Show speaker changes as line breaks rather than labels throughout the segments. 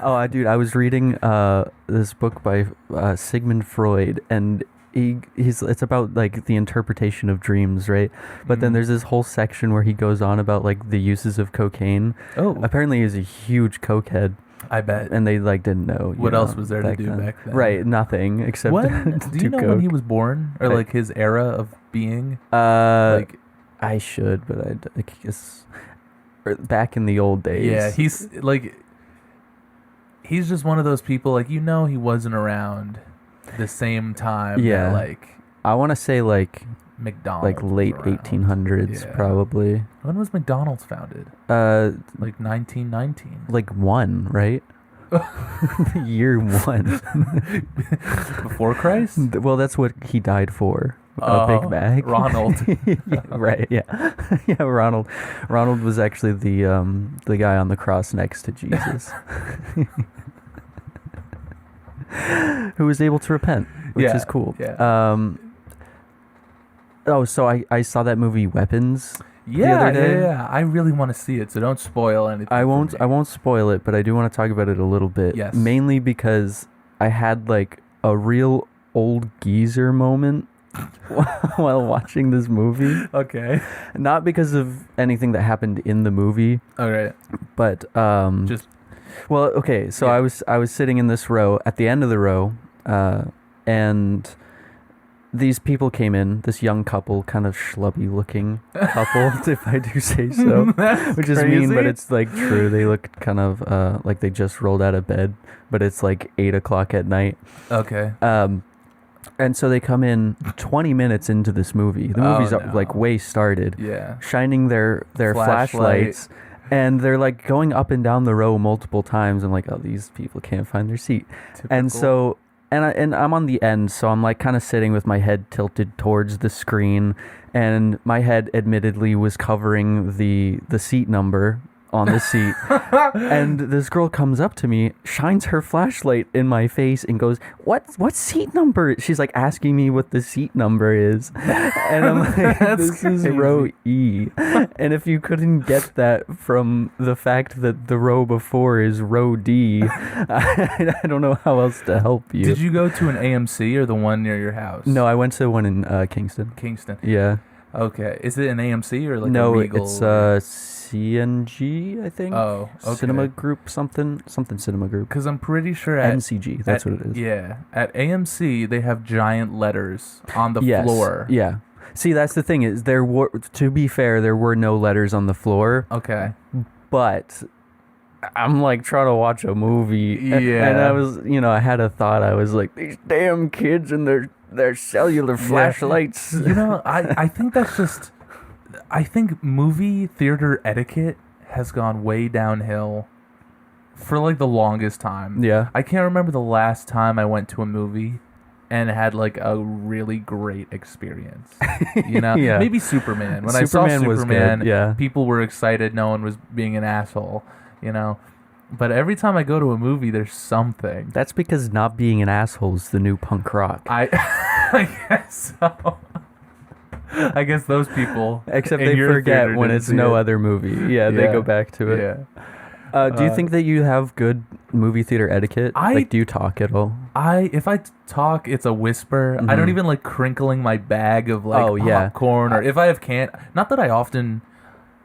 Oh, dude, I was reading this book by Sigmund Freud, and he's it's about like the interpretation of dreams, right? But then there's this whole section where he goes on about like the uses of cocaine.
Oh,
Apparently, he's a huge cokehead,
I bet.
and they like didn't know.
What else was there to do back then?
Right, nothing except
When do you
do
know
coke.
when he was born, or like his era of being?
Like
Like,
I should, but I guess back in the old days.
yeah, he's just one of those people. Like, he wasn't around the same time.
Yeah.
that, like
I want to say like
McDonald's, was
late
around.
1800s
Yeah.
probably.
When was McDonald's founded? Like 1919.
Like one, right? Year one.
Before Christ?
Well, that's what he died for. A Big Mac.
Ronald.
Yeah, right. Yeah. Yeah. Ronald. Ronald was actually the guy on the cross next to Jesus, who was able to repent, which
Yeah,
is cool.
yeah.
Oh, so I saw that movie Weapons.
Yeah,
other day.
yeah. I really want to see it, so don't spoil anything.
I
for
won't.
me.
I won't spoil it, but I do want to talk about it a little bit.
Yes.
Mainly because I had like a real old geezer moment while watching this movie.
Okay.
Not because of anything that happened in the movie,
All right.
but
Just
well, okay. So
Yeah.
I was sitting in this row at the end of the row, and these people came in. This young couple, kind of schlubby looking couple, if I do say so.
That's
Which is mean, but
crazy.
it's like true. They look kind of like they just rolled out of bed, but it's like 8 o'clock at night.
okay.
And so they come in 20 minutes into this movie. The movie's
no.
like way started,
Yeah.
shining their
Flashlight.
flashlights, and they're like going up and down the row multiple times. I'm like, oh, these people can't find their seat. And
Typical.
so, and I'm on the end, so I'm like kind of sitting with my head tilted towards the screen, and my head admittedly was covering the seat number on the seat. And this girl comes up to me, shines her flashlight in my face, and goes, what seat number? She's like asking me what the seat number is, and I'm like,
That's
this is
crazy.
row E. And if you couldn't get that from the fact that the row before is row D, I don't know how else to help you.
Did you go to an AMC or the one near your house?
No, I went to one in Kingston.
Kingston.
Yeah.
Okay. Is it an AMC or like
No,
a Regal?
it's CNG, I think.
Oh, okay.
Cinema Group, something Cinema Group.
Because I'm pretty sure at
NCG, that's what it is.
Yeah, at AMC they have giant letters on the
Yes.
floor.
Yeah. See, that's the thing is there were, to be fair, there were no letters on the floor,
Okay.
but I'm like trying to watch a movie, and
Yeah.
I was, I had a thought. I was like, these damn kids and their cellular flashlights.
I think that's just. I think movie theater etiquette has gone way downhill for like the longest time.
Yeah.
I can't remember the last time I went to a movie and had like a really great experience.
Yeah.
Maybe Superman. When
Superman
I saw
was
Superman,
good, yeah.
people were excited. No one was being an asshole. But every time I go to a movie, there's something.
That's because not being an asshole is the new punk rock.
I guess so. I guess those people.
Except
in
they
your
forget
theater
when
didn't
it's
see
no
it.
other movie. Yeah, they
Yeah.
go back to it.
Yeah.
Do you think that you have good movie theater etiquette? Do you talk at all?
If I talk, it's a whisper. I don't
Mhm.
even like crinkling my bag of like
Oh, yeah.
popcorn, or if I have not that I often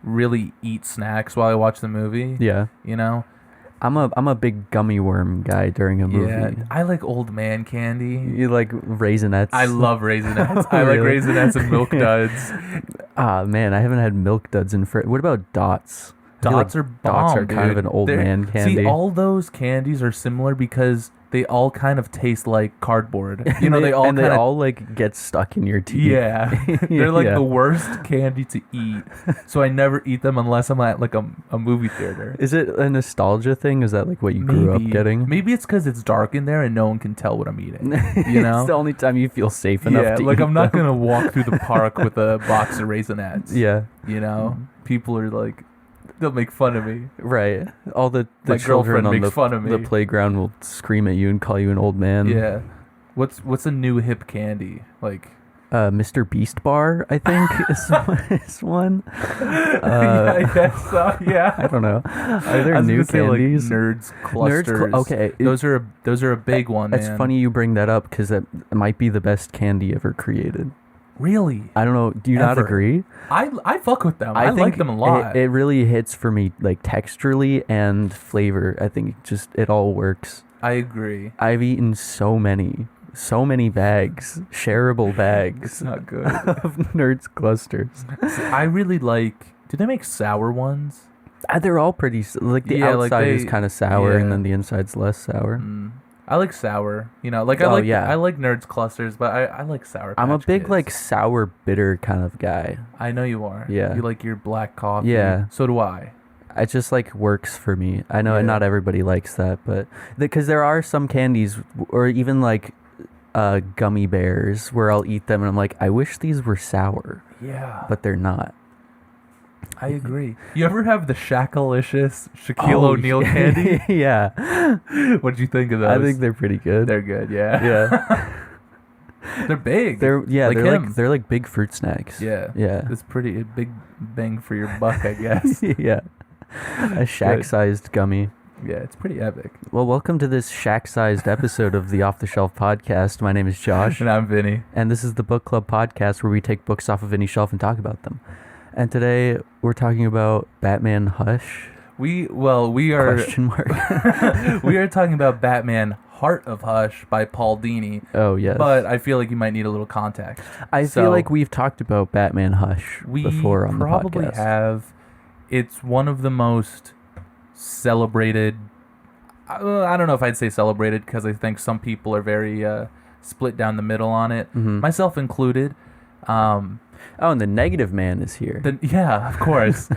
really eat snacks while I watch the movie.
Yeah. I'm a big gummy worm guy during a movie.
Yeah, I like old man candy.
You like Raisinets?
I love Raisinets. I like
Really?
Raisinets and Milk Duds.
Ah, man, I haven't had Milk Duds in What about Dots? I feel
Dots
like
are
Dots
bomb,
are kind of
dude.
an old
They're-
man candy.
See, all those candies are similar because they all kind of taste like cardboard. They all
and
kind
they
of
all like get stuck in your teeth.
Yeah, they're like
Yeah.
the worst candy to eat. So I never eat them unless I'm at like a movie theater.
Is it a nostalgia thing? Is that like what you grew up getting?
Maybe it's because it's dark in there and no one can tell what I'm eating.
It's the only time you feel safe enough
Yeah,
to
like
eat
I'm not
them.
gonna walk through the park with a box of Raisinets.
Yeah,
People are like, they'll make fun of me.
right. All the
My
children
girlfriend
on
makes fun of me.
the playground will scream at you and call you an old man.
Yeah. What's a new hip candy? Like
Mr. Beast Bar, I think, is one.
I guess so. Yeah.
I don't know. Are there
I was
new
gonna say, like,
candies?
Nerds clusters.
Okay.
Those are a big one.
It's
man.
funny you bring that up because that might be the best candy ever created.
Really?
I don't know. Do you not
Ever.
agree?
I fuck with them. I
think
like them a lot.
It really hits for me, like texturally and flavor. I think it all works.
I agree.
I've eaten so many bags, shareable bags
It's not good.
of Nerds clusters.
I really like. Do they make sour ones?
They're all pretty like the outside is kind of sour and then the inside's less sour.
I like sour. You know, like
Oh,
I like Nerds clusters, but I like Sour Patch
I'm a big
Kids.
like sour bitter kind of guy.
I know you are.
Yeah.
You like your black coffee.
Yeah.
So do I.
It just like works for me. I know
Yeah.
not everybody likes that, but because there are some candies or even like gummy bears where I'll eat them and I'm like, I wish these were sour,
Yeah.
but they're not.
I agree. You ever have the Shackalicious Shaquille O'Neal candy?
Yeah.
What'd you think of those?
I think they're pretty good.
They're good. Yeah.
Yeah.
They're big.
Like
him.
they're like big fruit snacks.
Yeah.
Yeah.
It's pretty a big bang for your buck, I guess.
Yeah. A shack-sized gummy.
Yeah, it's pretty epic.
Well, welcome to this shack-sized episode of the Off the Shelf podcast. My name is Josh.
And I'm Vinny.
And this is the book club podcast where we take books off of Vinny's shelf and talk about them. And today we're talking about Batman Hush.
We are
Question mark.
we are talking about Batman Heart of Hush by Paul Dini.
Oh, yes.
But I feel like you might need a little context.
I feel like we've talked about Batman Hush before on the podcast.
We probably have. It's one of the most celebrated. I don't know if I'd say celebrated because I think some people are very split down the middle on it, myself included.
Oh, and the Negative Man is here.
Yeah, of course.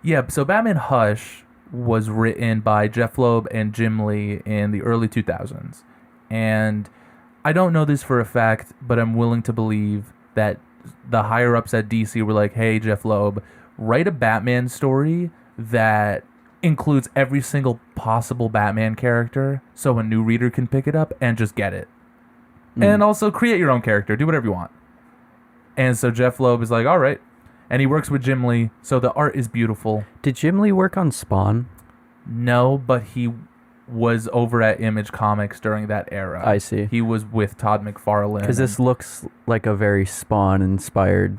Yeah, so Batman Hush was written by Jeff Loeb and Jim Lee in the early 2000s. And I don't know this for a fact, but I'm willing to believe that the higher-ups at DC were like, hey, Jeff Loeb, write a Batman story that includes every single possible Batman character so a new reader can pick it up and just get it. And also create your own character. Do whatever you want. And so Jeff Loeb is like, all right. And he works with Jim Lee, so the art is beautiful.
Did Jim Lee work on Spawn?
No, but he was over at Image Comics during that era.
I see.
He was with Todd McFarlane.
Because this looks like a very Spawn-inspired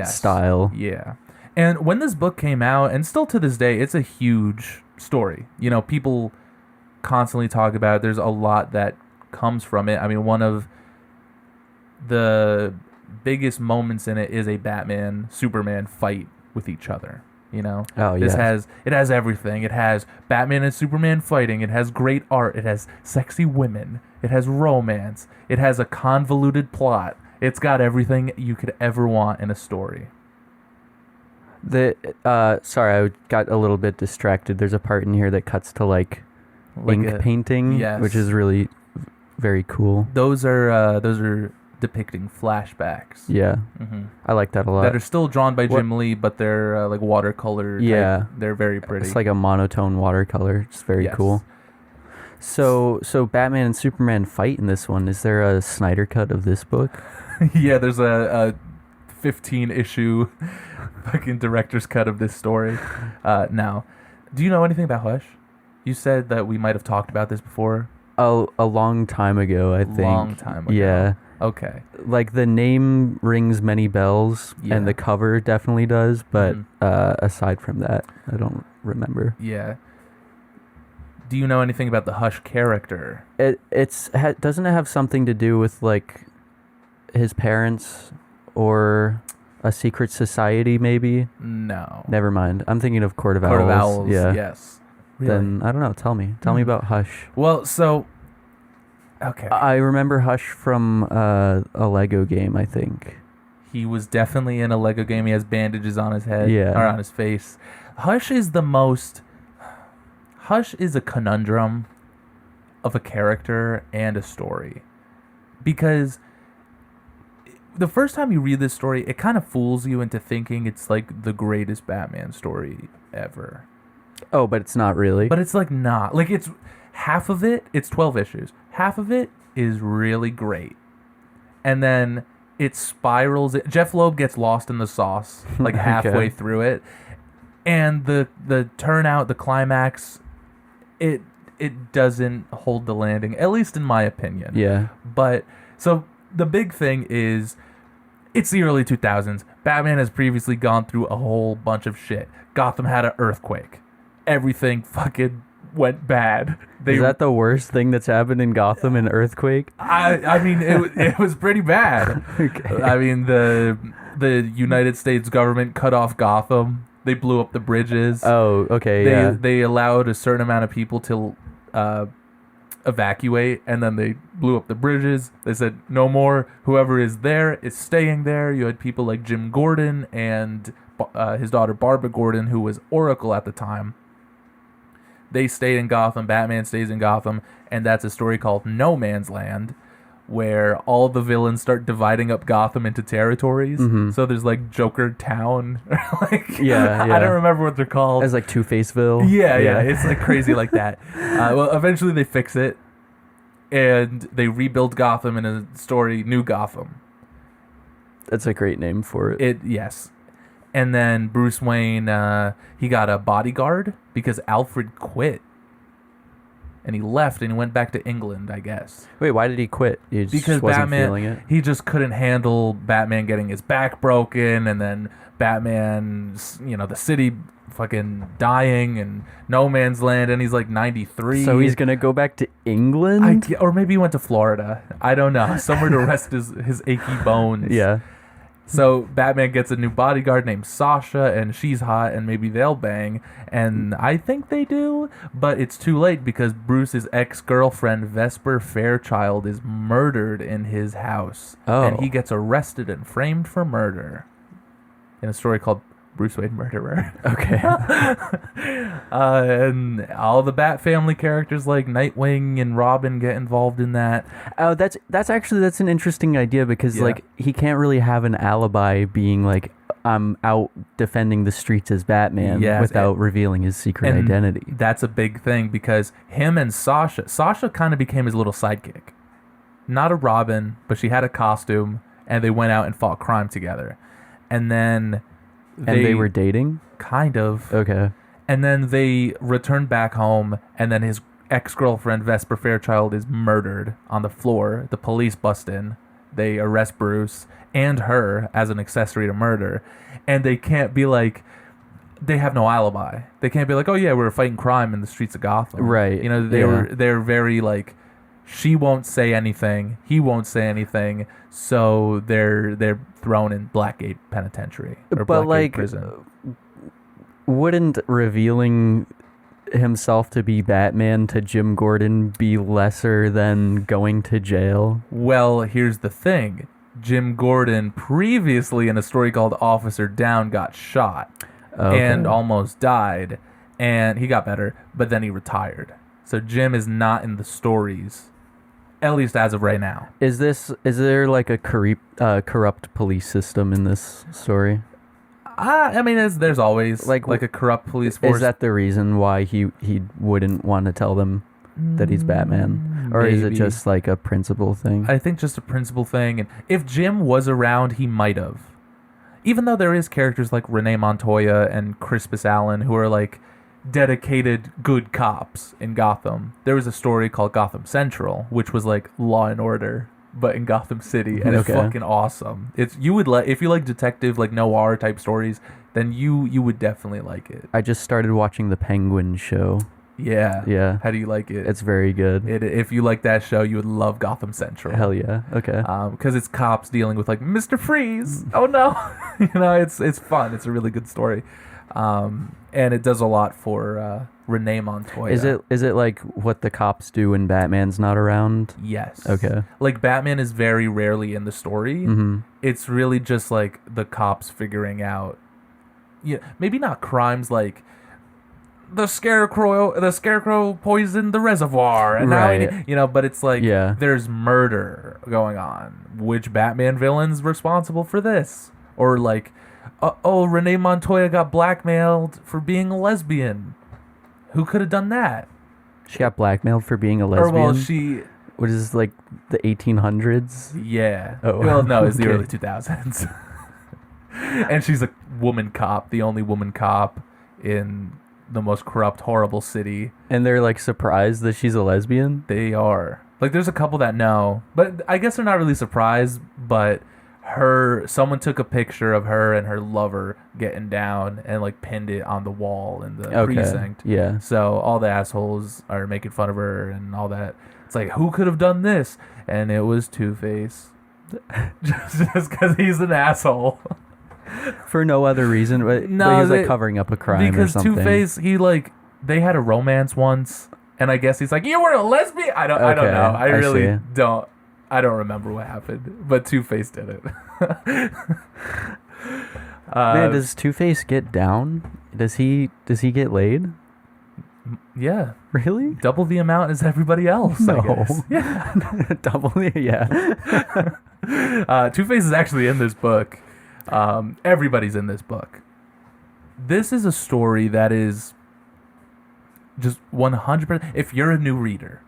style.
Yeah. And when this book came out, and still to this day, it's a huge story. You know, people constantly talk about it. There's a lot that comes from it. I mean, one of the biggest moments in it is a Batman Superman fight with each other. You know, it has everything. It has Batman and Superman fighting. It has great art. It has sexy women. It has romance. It has a convoluted plot. It's got everything you could ever want in a story.
Sorry, I got a little bit distracted. There's a part in here that cuts to like ink painting, which is really very cool.
Those are depicting flashbacks.
Yeah, I like that a lot.
That are still drawn by Jim Lee, but they're like watercolor.
Yeah,
they're very pretty.
It's like a monotone watercolor. It's very cool. So Batman and Superman fight in this one. Is there a Snyder cut of this book?
Yeah, there's a 15-issue fucking director's cut of this story. Now, do you know anything about Hush? You said that we might have talked about this before.
A long time ago, I think.
Long time ago.
Yeah.
Okay.
Like the name rings many bells, and the cover definitely does, but aside from that, I don't remember.
Yeah. Do you know anything about the Hush character?
Doesn't it have something to do with like his parents or a secret society? Maybe.
No.
Never mind. I'm thinking of Court of Owls.
Court of Owls.
Yeah.
Yes. Really?
Then I don't know. Tell me about Hush.
Well, so. Okay.
I remember Hush from a Lego game, I think.
He was definitely in a Lego game. He has bandages on his head, or on his face. Hush is a conundrum of a character and a story. Because the first time you read this story, it kind of fools you into thinking it's like the greatest Batman story ever.
Oh, but it's not really.
But it's like not. Like it's half of it, it's 12 issues. Half of it is really great. And then it spirals. Jeff Loeb gets lost in the sauce like halfway
Okay.
through it, and the turnout, the climax, it doesn't hold the landing, at least in my opinion.
Yeah.
But so the big thing is, it's the early 2000s. Batman has previously gone through a whole bunch of shit. Gotham had an earthquake. Everything fucking went bad.
Is that the worst thing that's happened in Gotham? An earthquake?
I mean, it was pretty bad.
Okay.
I mean, the United States government cut off Gotham. They blew up the bridges.
Oh, okay, yeah.
They allowed a certain amount of people to evacuate, and then they blew up the bridges. They said no more. Whoever is there is staying there. You had people like Jim Gordon and his daughter Barbara Gordon, who was Oracle at the time. They stayed in Gotham. Batman stays in Gotham, and that's a story called No Man's Land, where all the villains start dividing up Gotham into territories.
Mm-hmm.
So there's like Joker Town, like
Yeah.
I don't remember what they're called.
As like Two-Faceville.
Yeah, it's like crazy like that. Well, eventually they fix it, and they rebuild Gotham in a story, New Gotham.
That's a great name for it.
Yes. And then Bruce Wayne, he got a bodyguard because Alfred quit. And he left and he went back to England, I guess.
Wait, why did he quit? He just
Because
wasn't feeling it?
he just couldn't handle Batman getting his back broken, and then Batman, the city fucking dying, and No Man's Land, and he's like 93.
So he's going to go back to England?
Or maybe he went to Florida. I don't know. Somewhere to rest his achy bones.
Yeah.
So Batman gets a new bodyguard named Sasha, and she's hot, and maybe they'll bang. And I think they do, but it's too late because Bruce's ex-girlfriend, Vesper Fairchild, is murdered in his house.
Oh.
And he gets arrested and framed for murder in a story called Bruce Wayne Murderer.
Okay.
And all the Bat family characters like Nightwing and Robin get involved in that.
Oh, that's an interesting idea because
Yeah.
like he can't really have an alibi being like I'm out defending the streets as Batman
Yes,
without revealing his secret
And
identity.
That's a big thing because him and Sasha kind of became his little sidekick. Not a Robin, but she had a costume, and they went out and fought crime together. And then
They were dating?
kind of.
Okay.
And then they returned back home, and then his ex-girlfriend, Vesper Fairchild, is murdered on the floor. The police bust in. They arrest Bruce and her as an accessory to murder. And they can't be like... They have no alibi. They can't be like, oh yeah, we were fighting crime in the streets of Gotham.
Right.
They're very like... She won't say anything. He won't say anything. So they're thrown in Blackgate Penitentiary or
But
Blackgate
like,
Prison.
wouldn't revealing himself to be Batman to Jim Gordon be lesser than going to jail?
Well, here's the thing. Jim Gordon, previously in a story called Officer Down, got shot and almost died. And he got better, but then he retired. So Jim is not in the stories, at least as of right now.
Is there like a corrupt police system in this story?
I mean, there's always like a corrupt police force.
Is that the reason why he wouldn't want to tell them that he's Batman? Or is it
Maybe.
just like a principle thing?
I think just a principle thing. And if Jim was around, he might have. Even though there is characters like Renee Montoya and Crispus Allen who are like dedicated good cops in Gotham. There was a story called Gotham Central, which was like Law and Order, but in Gotham City, and it's fucking awesome. If you like detective like noir type stories, then you would definitely like it.
I just started watching the Penguin show.
Yeah.
Yeah.
How do you like it?
It's very good.
If you like that show, you would love Gotham Central.
Hell yeah. Okay.
Because it's cops dealing with like Mr. Freeze. Oh no. It's fun. It's a really good story. And it does a lot for Renee Montoya.
Is it like what the cops do when Batman's not around?
Yes.
Okay.
Like Batman is very rarely in the story.
Mm-hmm.
It's really just like the cops figuring out, maybe not crimes like the scarecrow poisoned the reservoir, and
right.
now but it's like
Yeah.
there's murder going on. Which Batman villain's responsible for this? Or like, Renee Montoya got blackmailed for being a lesbian. Who could have done that?
She got blackmailed for being a lesbian?
Or well,
what is this, like the 1800s?
Yeah.
Oh,
Well, no, it's the
okay.
early 2000s. And she's a woman cop, the only woman cop in the most corrupt, horrible city.
And they're like surprised that she's a lesbian.
They are. Like, there's a couple that know, but I guess they're not really surprised, but someone took a picture of her and her lover getting down and like pinned it on the wall in the precinct.
Yeah.
So all the assholes are making fun of her and all that. It's like, who could have done this? And it was Two-Face. just because he's an asshole.
For no other reason, but he was like covering up a crime
because
or something.
Two-Face, they had a romance once, and I guess he's like, you were a lesbian? I don't know. I really don't. I don't remember what happened, but Two-Face did it.
Man, does Two-Face get down? Does he get laid?
Yeah.
Really?
Double the amount as everybody else,
No.
I guess. Yeah.
Double the, yeah.
Two-Face is actually in this book. Everybody's in this book. This is a story that is just 100%. If you're a new reader,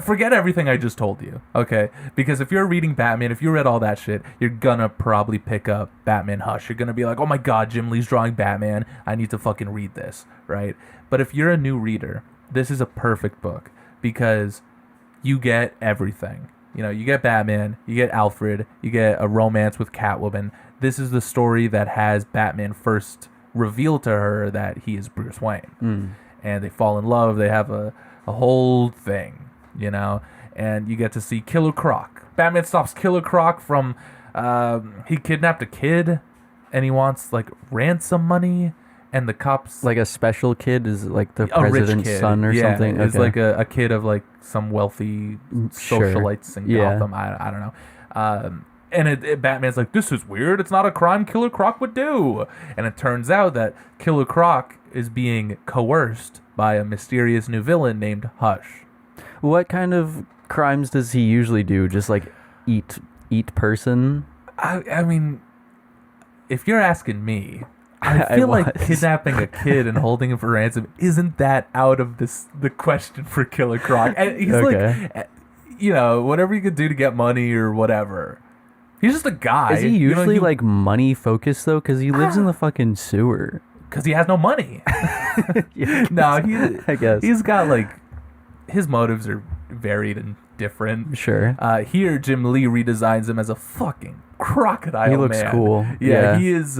forget everything I just told you, okay? Because if you're reading Batman, if you read all that shit, you're gonna probably pick up Batman Hush. You're gonna be like, oh my god, Jim Lee's drawing Batman. I need to fucking read this, right? But if you're a new reader, this is a perfect book because you get everything. You know, you get Batman, you get Alfred, you get a romance with Catwoman. This is the story that has Batman first reveal to her that he is Bruce Wayne. And they fall in love. They have a whole thing. You know, and you get to see Killer Croc. Batman stops Killer Croc from, he kidnapped a kid, and he wants, like, ransom money, and the cops...
Like a special kid is like the
a rich
president's
kid.
son or something?
Yeah, it's like a kid of, like, some wealthy socialites in Gotham. I don't know. And Batman's like, this is weird. It's not a crime Killer Croc would do. And it turns out that Killer Croc is being coerced by a mysterious new villain named Hush.
What kind of crimes does he usually do? Just like eat person?
I mean, if you're asking me, I feel like kidnapping a kid and holding him for ransom isn't that out of the question for Killer Croc. And he's like, you know, whatever you could do to get money or whatever. He's just a guy.
Is he usually like money focused though? Because he lives in the fucking sewer.
Because he has no money. No,
I guess
he's got like, his motives are varied and different.
Sure.
Here, Jim Lee redesigns him as a fucking crocodile.
He looks
man.
cool.
Yeah, he is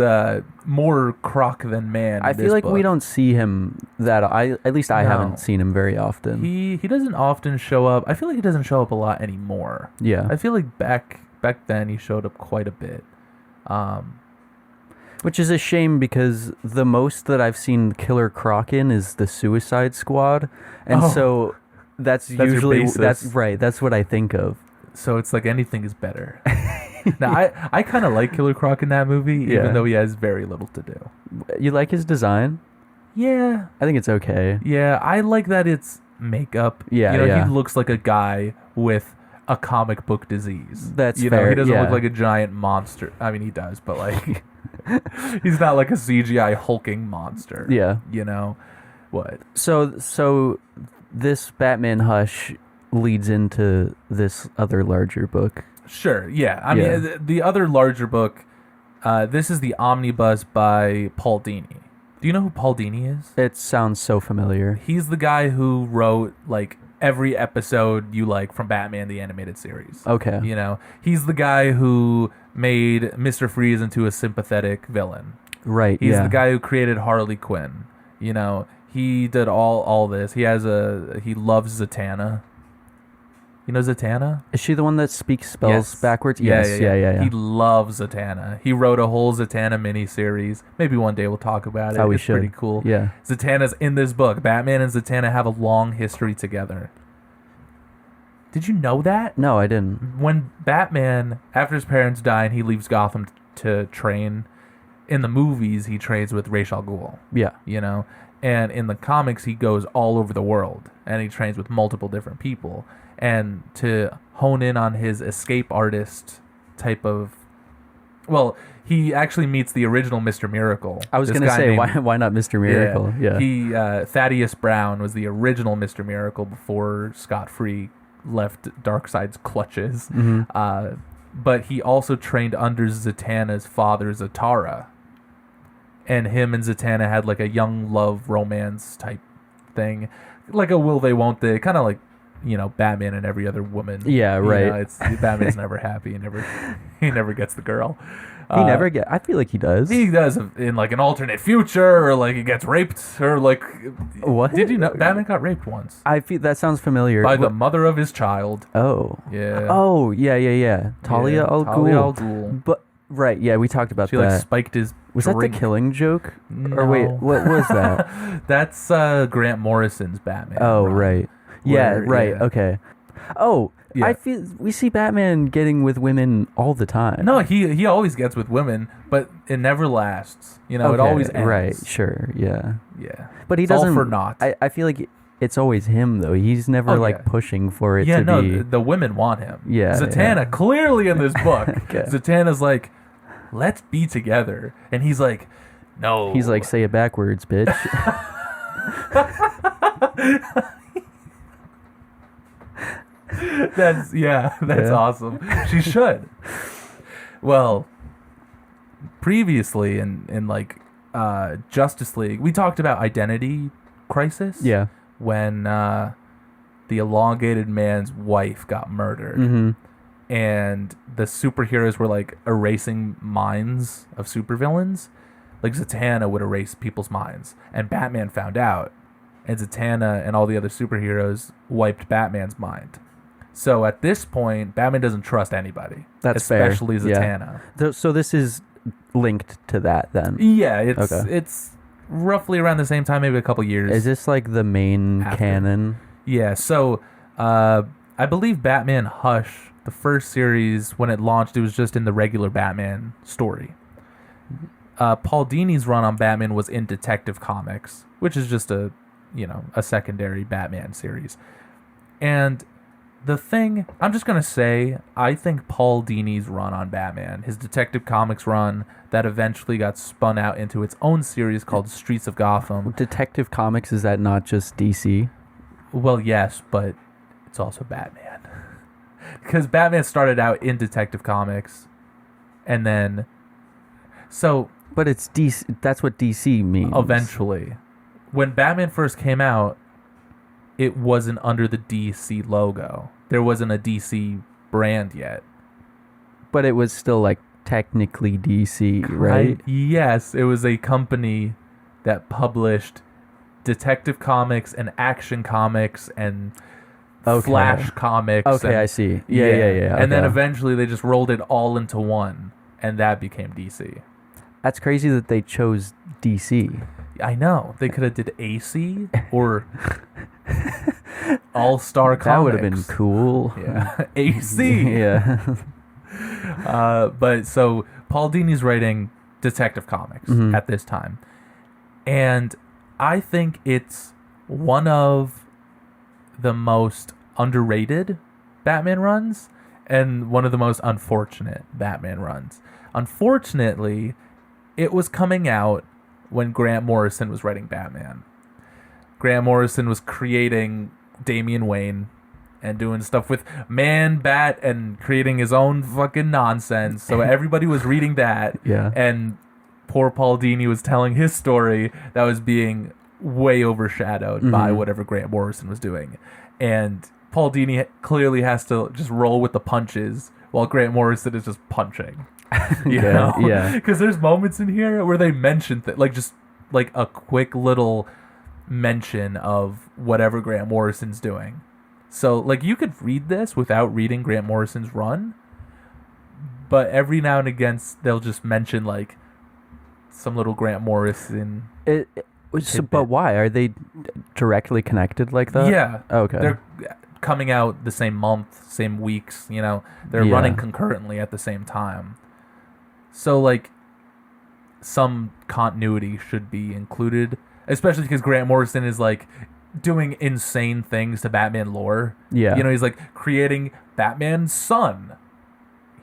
more croc than man.
I feel like we don't see him that. At least I haven't seen him very often.
He doesn't often show up. I feel like he doesn't show up a lot anymore.
Yeah.
I feel like back then he showed up quite a bit.
Which is a shame because the most that I've seen Killer Croc in is the Suicide Squad, and so. That's usually that's right. That's what I think of.
So it's like anything is better. Now I kind of like Killer Croc in that movie, even though he has very little to do.
You like his design?
Yeah,
I think it's okay.
Yeah, I like that it's makeup.
Yeah,
you know, he looks like a guy with a comic book disease.
That's
you
fair.
know, he doesn't look like a giant monster. I mean, he does, but like, he's not like a CGI hulking monster.
Yeah,
you know what?
So. This Batman Hush leads into this other larger book.
Sure, yeah. I mean, the other larger book, this is the Omnibus by Paul Dini. Do you know who Paul Dini is?
It sounds so familiar.
He's the guy who wrote, like, every episode you like from Batman the Animated Series.
Okay.
You know, he's the guy who made Mr. Freeze into a sympathetic villain.
Right,
He's the guy who created Harley Quinn. You know, he did all this. He loves Zatanna. You know Zatanna?
Is she the one that speaks spells backwards? Yes. Yeah.
He loves Zatanna. He wrote a whole Zatanna miniseries. Maybe one day we'll talk about it. It's pretty cool.
Yeah.
Zatanna's in this book. Batman and Zatanna have a long history together. Did you know that?
No, I didn't.
When Batman, after his parents die and he leaves Gotham to train, in the movies he trains with Ra's al Ghul.
Yeah.
You know? And in the comics, he goes all over the world, and he trains with multiple different people. And to hone in on his escape artist type of... Well, he actually meets the original Mr. Miracle.
I was going to say, why not Mr. Miracle?
Yeah. Thaddeus Brown was the original Mr. Miracle before Scott Free left Darkseid's clutches.
Mm-hmm.
But he also trained under Zatanna's father, Zatara. And him and Zatanna had like a young love romance type thing. Like a will they, won't they. Kind of like, Batman and every other woman.
Yeah, right.
It's Batman's never happy. He never gets the girl.
He never get. I feel like he does.
He does in like an alternate future, or like he gets raped, or like.
What?
Did you know Batman got raped once
I feel that sounds familiar.
by the mother of his child?
Oh.
Yeah.
Oh, yeah. Talia al Ghul.
Talia al Ghul.
But right, yeah, we talked about
She
that.
like spiked his.
Was
drink.
that the Killing Joke?
No.
Or wait, what was that?
That's Grant Morrison's Batman.
Oh, right. Yeah, right.
Yeah.
Okay. Oh,
Yeah.
I feel we see Batman getting with women all the time.
No, he always gets with women, but it never lasts. It always ends.
Right, sure, yeah.
Yeah.
But he
It's all
doesn't
for naught.
I feel like it's always him though. He's never
Yeah.
pushing for it
Yeah,
to
no,
be
the women want him.
Yeah,
Zatanna, clearly in this book,
Okay.
Zatanna's like, let's be together. And he's like, no.
He's like, say it backwards, bitch.
That's awesome. She should. Well, previously in like Justice League, we talked about identity crisis.
Yeah.
When the elongated man's wife got murdered.
Mm-hmm.
And the superheroes were like erasing minds of supervillains. Like Zatanna would erase people's minds, and Batman found out, and Zatanna and all the other superheroes wiped Batman's mind. So at this point, Batman doesn't trust anybody.
That's fair.
Especially Zatanna.
Yeah. So this is linked to that then.
Yeah,
Okay.
it's roughly around the same time, maybe a couple years.
Is this like the main
After.
canon?
Yeah, so I believe Batman Hush, the first series, when it launched, it was just in the regular Batman story. Paul Dini's run on Batman was in Detective Comics, which is just a secondary Batman series. And the thing, I'm just going to say, I think Paul Dini's run on Batman, his Detective Comics run that eventually got spun out into its own series called Streets of Gotham.
Detective Comics, is that not just DC?
Well, yes, but it's also Batman. Because Batman started out in Detective Comics, and then... So...
But it's DC. That's what DC means.
Eventually. When Batman first came out, it wasn't under the DC logo. There wasn't a DC brand yet.
But it was still like technically DC, right?
Yes, it was a company that published Detective Comics and Action Comics and Flash Comics.
Okay, I see. Yeah.
And then
okay.
eventually they just rolled it all into one, and that became DC.
That's crazy that they chose DC.
I know. They could have did AC or All-Star Comics.
That would have been cool.
Yeah. AC.
Yeah.
But so Paul Dini's writing Detective Comics at this time. And I think it's one of the most underrated Batman runs and one of the most unfortunate Batman runs. Unfortunately, it was coming out when Grant Morrison was writing Batman. Grant Morrison was creating Damian Wayne and doing stuff with Man-Bat and creating his own fucking nonsense. So everybody was reading that.
Yeah.
And poor Paul Dini was telling his story that was being way overshadowed by whatever Grant Morrison was doing. And Paul Dini clearly has to just roll with the punches while Grant Morrison is just punching. You know?
Yeah.
Because there's moments in here where they mention just like a quick little mention of whatever Grant Morrison's doing. So like you could read this without reading Grant Morrison's run, but every now and again they'll just mention like some little Grant Morrison.
But why are they directly connected like that?
Yeah.
Okay.
They're coming out the same month, same weeks. They're running concurrently at the same time. So like some continuity should be included, especially because Grant Morrison is like doing insane things to Batman lore.
Yeah.
He's like creating Batman's son.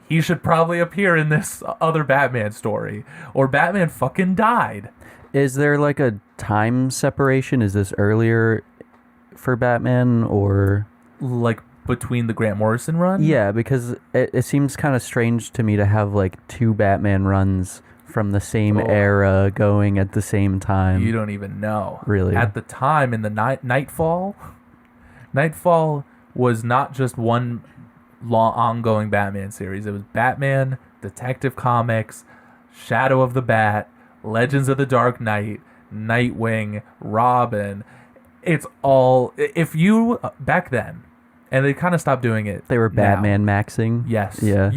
He should probably appear in this other Batman story, or Batman fucking died.
Is there like a time separation? Is this earlier for Batman or
Like between the Grant Morrison run.
Yeah, because it seems kind of strange to me to have like two Batman runs from the same era going at the same time.
You don't even know.
Really?
At the time in the Nightfall was not just one long ongoing Batman series. It was Batman, Detective Comics, Shadow of the Bat, Legends of the Dark Knight, Nightwing, Robin. It's all, if you back then, and they kind of stopped doing it.
They were
now.
Batman maxing.
Yes.
Yeah.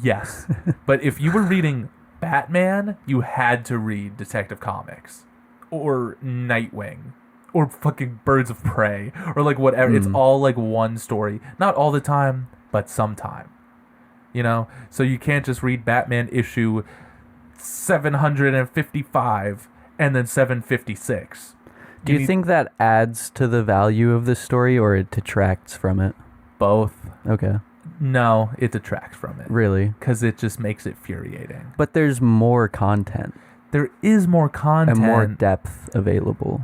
Yes. But if you were reading Batman, you had to read Detective Comics or Nightwing or fucking Birds of Prey or like whatever. It's all like one story. Not all the time, but sometime. You know? So you can't just read Batman issue 755 and then 756.
Do you think that adds to the value of this story or it detracts from it?
Both.
Okay.
No, it detracts from it.
Really?
Because it just makes it infuriating.
But there's more content.
There is more content
And more depth available.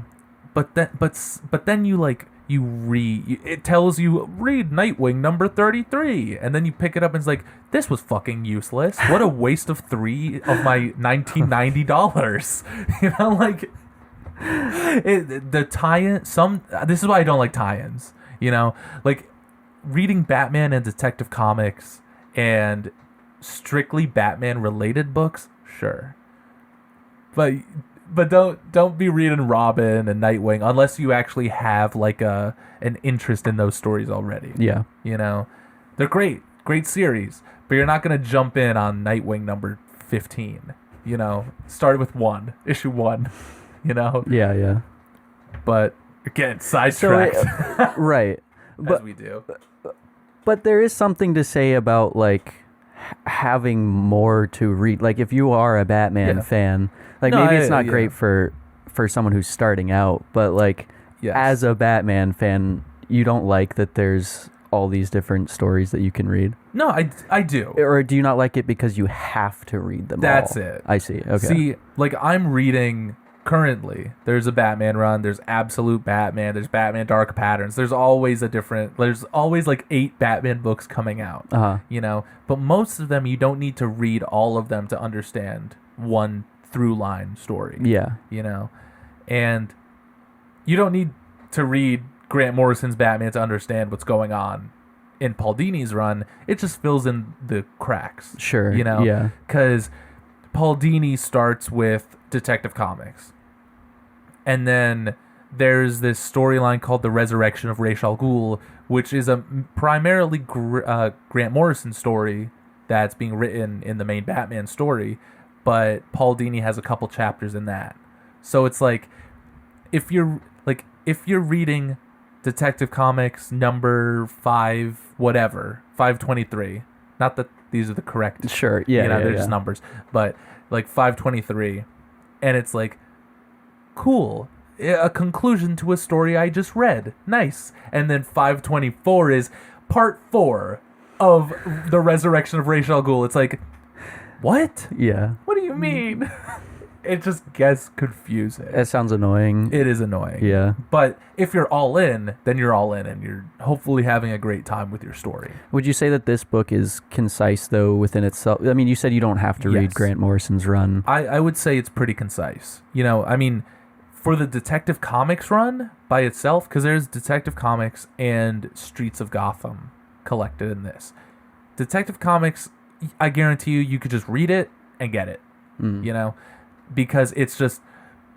But then you like you read. It tells you read Nightwing number 33, and then you pick it up and it's like, this was fucking useless. What a waste of $3 of my $1990. You know, like the tie-in. This is why I don't like tie-ins. You know, like reading Batman and Detective Comics and strictly Batman related books, sure. But don't be reading Robin and Nightwing unless you actually have like an interest in those stories already.
Yeah.
You know, they're great series, but you're not gonna jump in on Nightwing number 15. You know, start with issue 1. You know.
Yeah.
But again, sidetracked.
Right.
As we do.
But there is something to say about like having more to read. Like if you are a Batman fan, like maybe it's not great for someone who's starting out, but like as a Batman fan, you don't like that there's all these different stories that you can read.
No, I do.
Or do you not like it because you have to read them
That's
all?
it.
I see. Okay.
See, like I'm reading currently, there's a Batman run, there's Absolute Batman, there's Batman Dark Patterns, there's always like 8 Batman books coming out. You know, but most of them you don't need to read all of them to understand one through line story.
Yeah.
You know, and you don't need to read Grant Morrison's Batman to understand what's going on in Paul Dini's run. It just fills in the cracks.
Sure.
You know,
yeah,
because Paul Dini starts with Detective Comics. And then there's this storyline called The Resurrection of Ra's al Ghul, which is a primarily Grant Morrison story that's being written in the main Batman story, but Paul Dini has a couple chapters in that. So it's like if you're reading Detective Comics number 523, not that these are the correct.
Sure. Yeah.
They're just numbers, but like 523, and it's like, cool, a conclusion to a story I just read. Nice. And then 524 is part 4 of The Resurrection of Ra's al Ghul. It's like, what?
Yeah.
What do you mean? It just gets confusing.
That sounds annoying.
It is annoying.
Yeah.
But if you're all in, then you're all in, and you're hopefully having a great time with your story.
Would you say that this book is concise, though, within itself? I mean, you said you don't have to read Grant Morrison's run.
I would say it's pretty concise. You know, I mean, for the Detective Comics run by itself, because there's Detective Comics and Streets of Gotham collected in this. Detective Comics, I guarantee you could just read it and get it. You know? Because it's just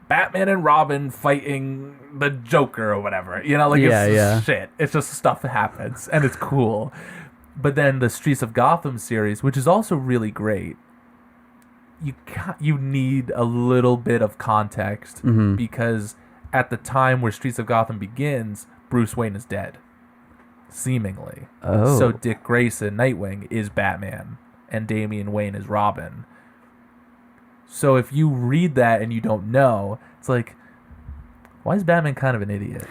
Batman and Robin fighting the Joker or whatever. You know, like it's shit. It's just stuff that happens, and it's cool. But then the Streets of Gotham series, which is also really great, you need a little bit of context because at the time where Streets of Gotham begins, Bruce Wayne is dead, seemingly.
Oh.
So Dick Grayson, Nightwing, is Batman, and Damian Wayne is Robin. So if you read that and you don't know, it's like, why is Batman kind of an idiot?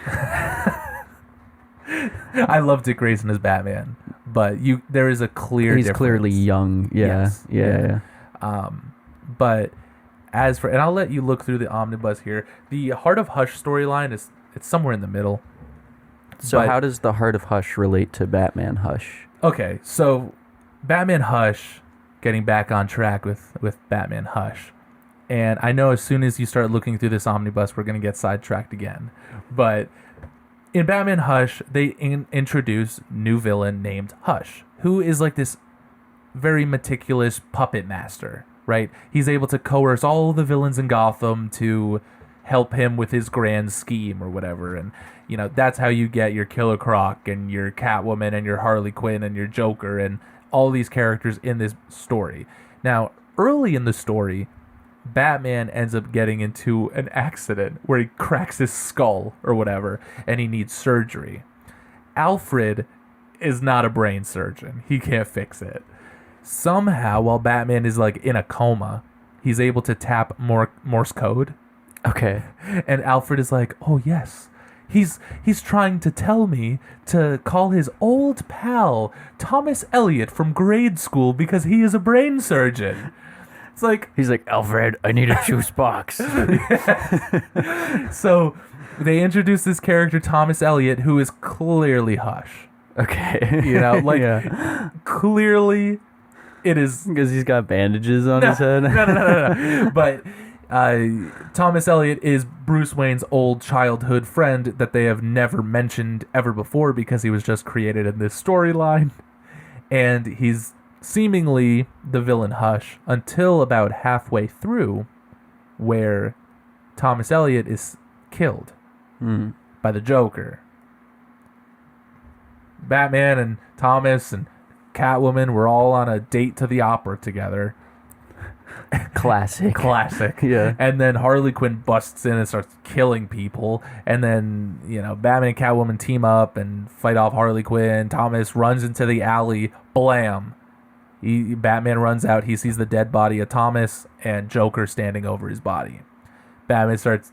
I love Dick Grayson as Batman, but there is a clear
He's
difference.
clearly young. Yeah.
Yes.
Yeah.
But as for, and I'll let you look through the omnibus here. The Heart of Hush storyline it's somewhere in the middle.
So
But-
how does the Heart of Hush relate to Batman Hush?
Okay, so Batman Hush, getting back on track with Batman Hush. And I know as soon as you start looking through this omnibus, we're going to get sidetracked again. But in Batman Hush, they introduce new villain named Hush, who is like this very meticulous puppet master, right? He's able to coerce all the villains in Gotham to help him with his grand scheme or whatever. And, you know, that's how you get your Killer Croc and your Catwoman and your Harley Quinn and your Joker and all these characters in this story. Now, early in the story, Batman ends up getting into an accident where he cracks his skull or whatever, and he needs surgery. Alfred is not a brain surgeon. He can't fix it. Somehow, while Batman is like in a coma, he's able to tap Morse code.
Okay.
And Alfred is like, oh yes, he's trying to tell me to call his old pal Thomas Elliot from grade school because he is a brain surgeon. It's like,
He's like, Alfred, I need a juice box.
so they introduce this character Thomas Elliot, who is clearly Hush.
Okay.
You know, like
yeah.
clearly it is.
Because he's got bandages on his head.
No. But Thomas Elliot is Bruce Wayne's old childhood friend that they have never mentioned ever before because he was just created in this storyline. And he's seemingly the villain Hush until about halfway through, where Thomas Elliot is killed by the Joker. Batman and Thomas and Catwoman were all on a date to the opera together.
Classic. Yeah.
And then Harley Quinn busts in and starts killing people. And then, you know, Batman and Catwoman team up and fight off Harley Quinn. Thomas runs into the alley. Blam. Batman runs out. He sees the dead body of Thomas and Joker standing over his body. Batman starts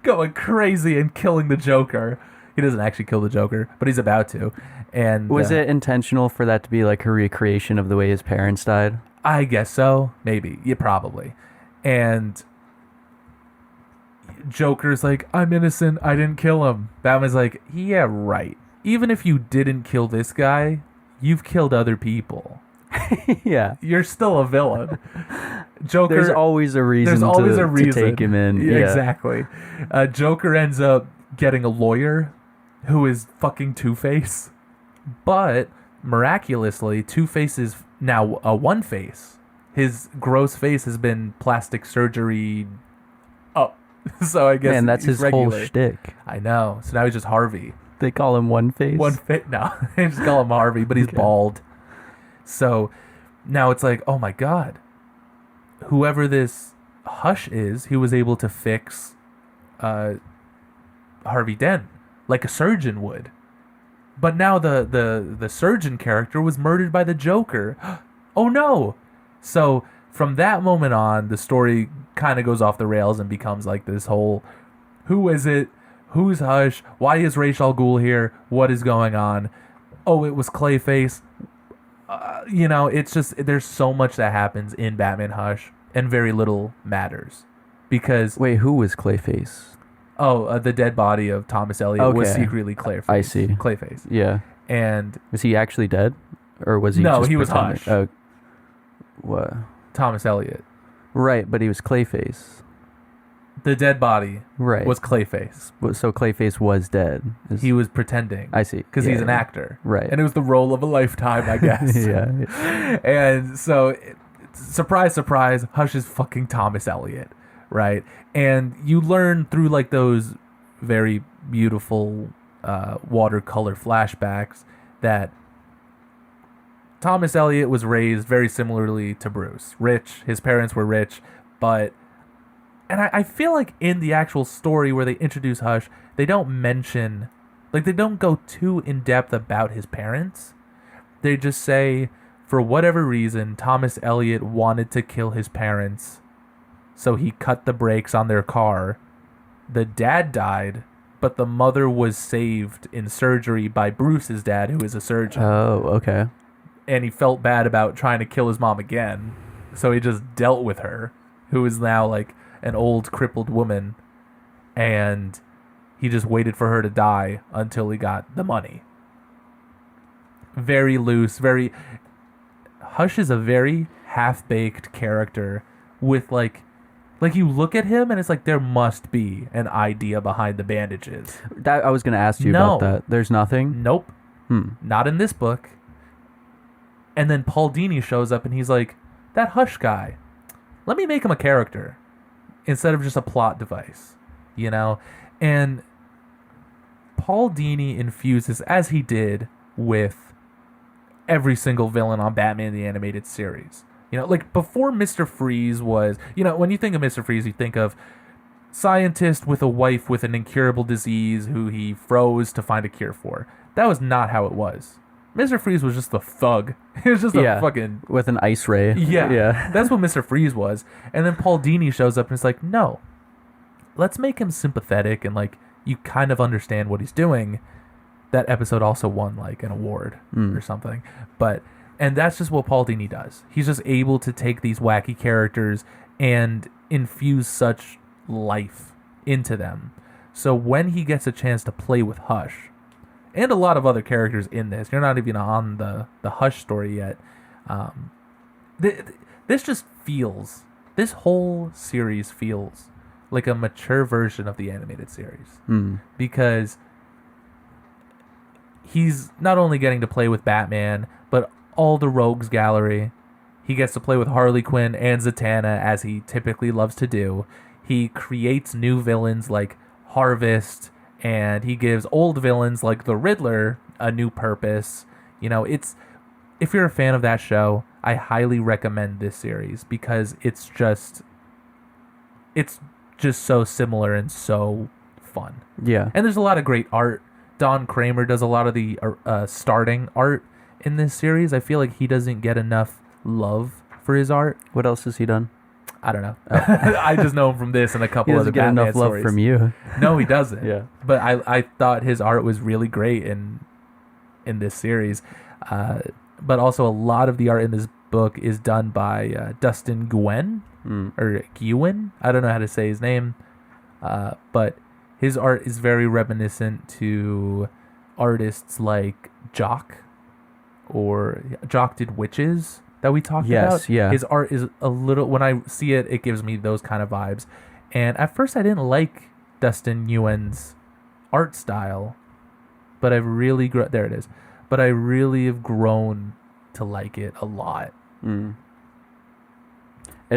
going crazy and killing the Joker. He doesn't actually kill the Joker, but he's about to. And
Was it intentional for that to be like a recreation of the way his parents died?
I guess so. Maybe. Yeah, probably. And Joker's like, I'm innocent. I didn't kill him. Batman's like, yeah, right. Even if you didn't kill this guy, you've killed other people.
Yeah.
You're still a villain. Joker.
There's always a reason, to take him in.
Yeah, exactly. Joker ends up getting a lawyer who is fucking Two-Face. But miraculously, Two-Face is now a One-Face. His gross face has been plastic surgery up. So I guess
Man, that's his
regular.
whole shtick.
I know. So now he's just Harvey.
They call him One Face?
No, they just call him Harvey, but he's
Okay.
bald. So now it's like, oh my God. Whoever this Hush is, he was able to fix Harvey Dent like a surgeon would. But now the surgeon character was murdered by the Joker. Oh no! So from that moment on, the story kind of goes off the rails and becomes like this whole, who is it? Who's Hush? Why is Ra's al Ghul here? What is going on? Oh, it was Clayface. You know, it's just, there's so much that happens in Batman Hush, and very little matters. Because...
Wait, who was Clayface?
the dead body of Thomas Elliot was
Okay.
secretly Clayface.
I see.
Clayface.
Yeah.
And
Was he actually dead? Or was he
No,
just
he was
pretending?
Hush.
Oh, what?
Thomas Elliot.
Right, but he was Clayface.
The dead body
Right.
was Clayface.
So Clayface was dead.
He was pretending.
I see.
Because
Yeah,
he's an
yeah.
actor.
Right.
And it was the role of a lifetime, I guess.
Yeah.
And so, surprise, surprise, Hush is fucking Thomas Elliot, right? And you learn through like those very beautiful watercolor flashbacks that Thomas Elliot was raised very similarly to Bruce. Rich, his parents were rich, but... And I feel like in the actual story where they introduce Hush, they don't mention... Like, they don't go too in-depth about his parents. They just say, for whatever reason, Thomas Elliot wanted to kill his parents, so he cut the brakes on their car. The dad died, but the mother was saved in surgery by Bruce's dad, who is a surgeon.
Oh, okay.
And he felt bad about trying to kill his mom again, so he just dealt with her, who is now, like, an old crippled woman. And He just waited for her to die until he got the money. Very loose, very... Hush is a very half-baked character with, like you look at him and it's like there must be an idea behind the bandages.
That I was going to ask you about that. There's nothing?
Nope. Not in this book. And then Paul Dini shows up and he's like, that Hush guy, let me make him a character instead of just a plot device, you know? And Paul Dini infuses, as he did with every single villain on Batman the Animated Series. You know, like before Mr. Freeze was, you know, when you think of Mr. Freeze, you think of scientist with a wife with an incurable disease who he froze to find a cure for. That was not how it was. Mr. Freeze was just a thug. He was just a fucking...
with an ice ray.
Yeah. That's what Mr. Freeze was. And then Paul Dini shows up and it's like, no, let's make him sympathetic and like you kind of understand what he's doing. That episode also won like an award or something. And that's just what Paul Dini does. He's just able to take these wacky characters and infuse such life into them. So when he gets a chance to play with Hush, and a lot of other characters in this, you're not even on the Hush story yet. This just feels, this whole series feels like a mature version of the animated series. Because he's not only getting to play with Batman, but all the rogues gallery. He gets to play with Harley Quinn and Zatanna, as he typically loves to do. He creates new villains like Harvest, and he gives old villains like the Riddler a new purpose. You know, if you're a fan of that show, I highly recommend this series because it's just so similar and so fun.
Yeah.
And there's a lot of great art. Don Kramer does a lot of the starting art in this series. I feel like he doesn't get enough love for his art.
What else has he done?
I don't know. I just know him from this and a couple other Batman
stories. He doesn't get enough love from you.
No, he doesn't.
Yeah.
But I thought his art was really great in this series. But also a lot of the art in this book is done by Dustin Nguyen, or Nguyen. I don't know how to say his name. But his art is very reminiscent to artists like Jock, or Jock Did Witches that we talked about.
Yes, yeah.
His art is a little, when I see it, it gives me those kind of vibes. And at first I didn't like Dustin Nguyen's art style, but I've really, there it is. But I really have grown to like it a lot.
It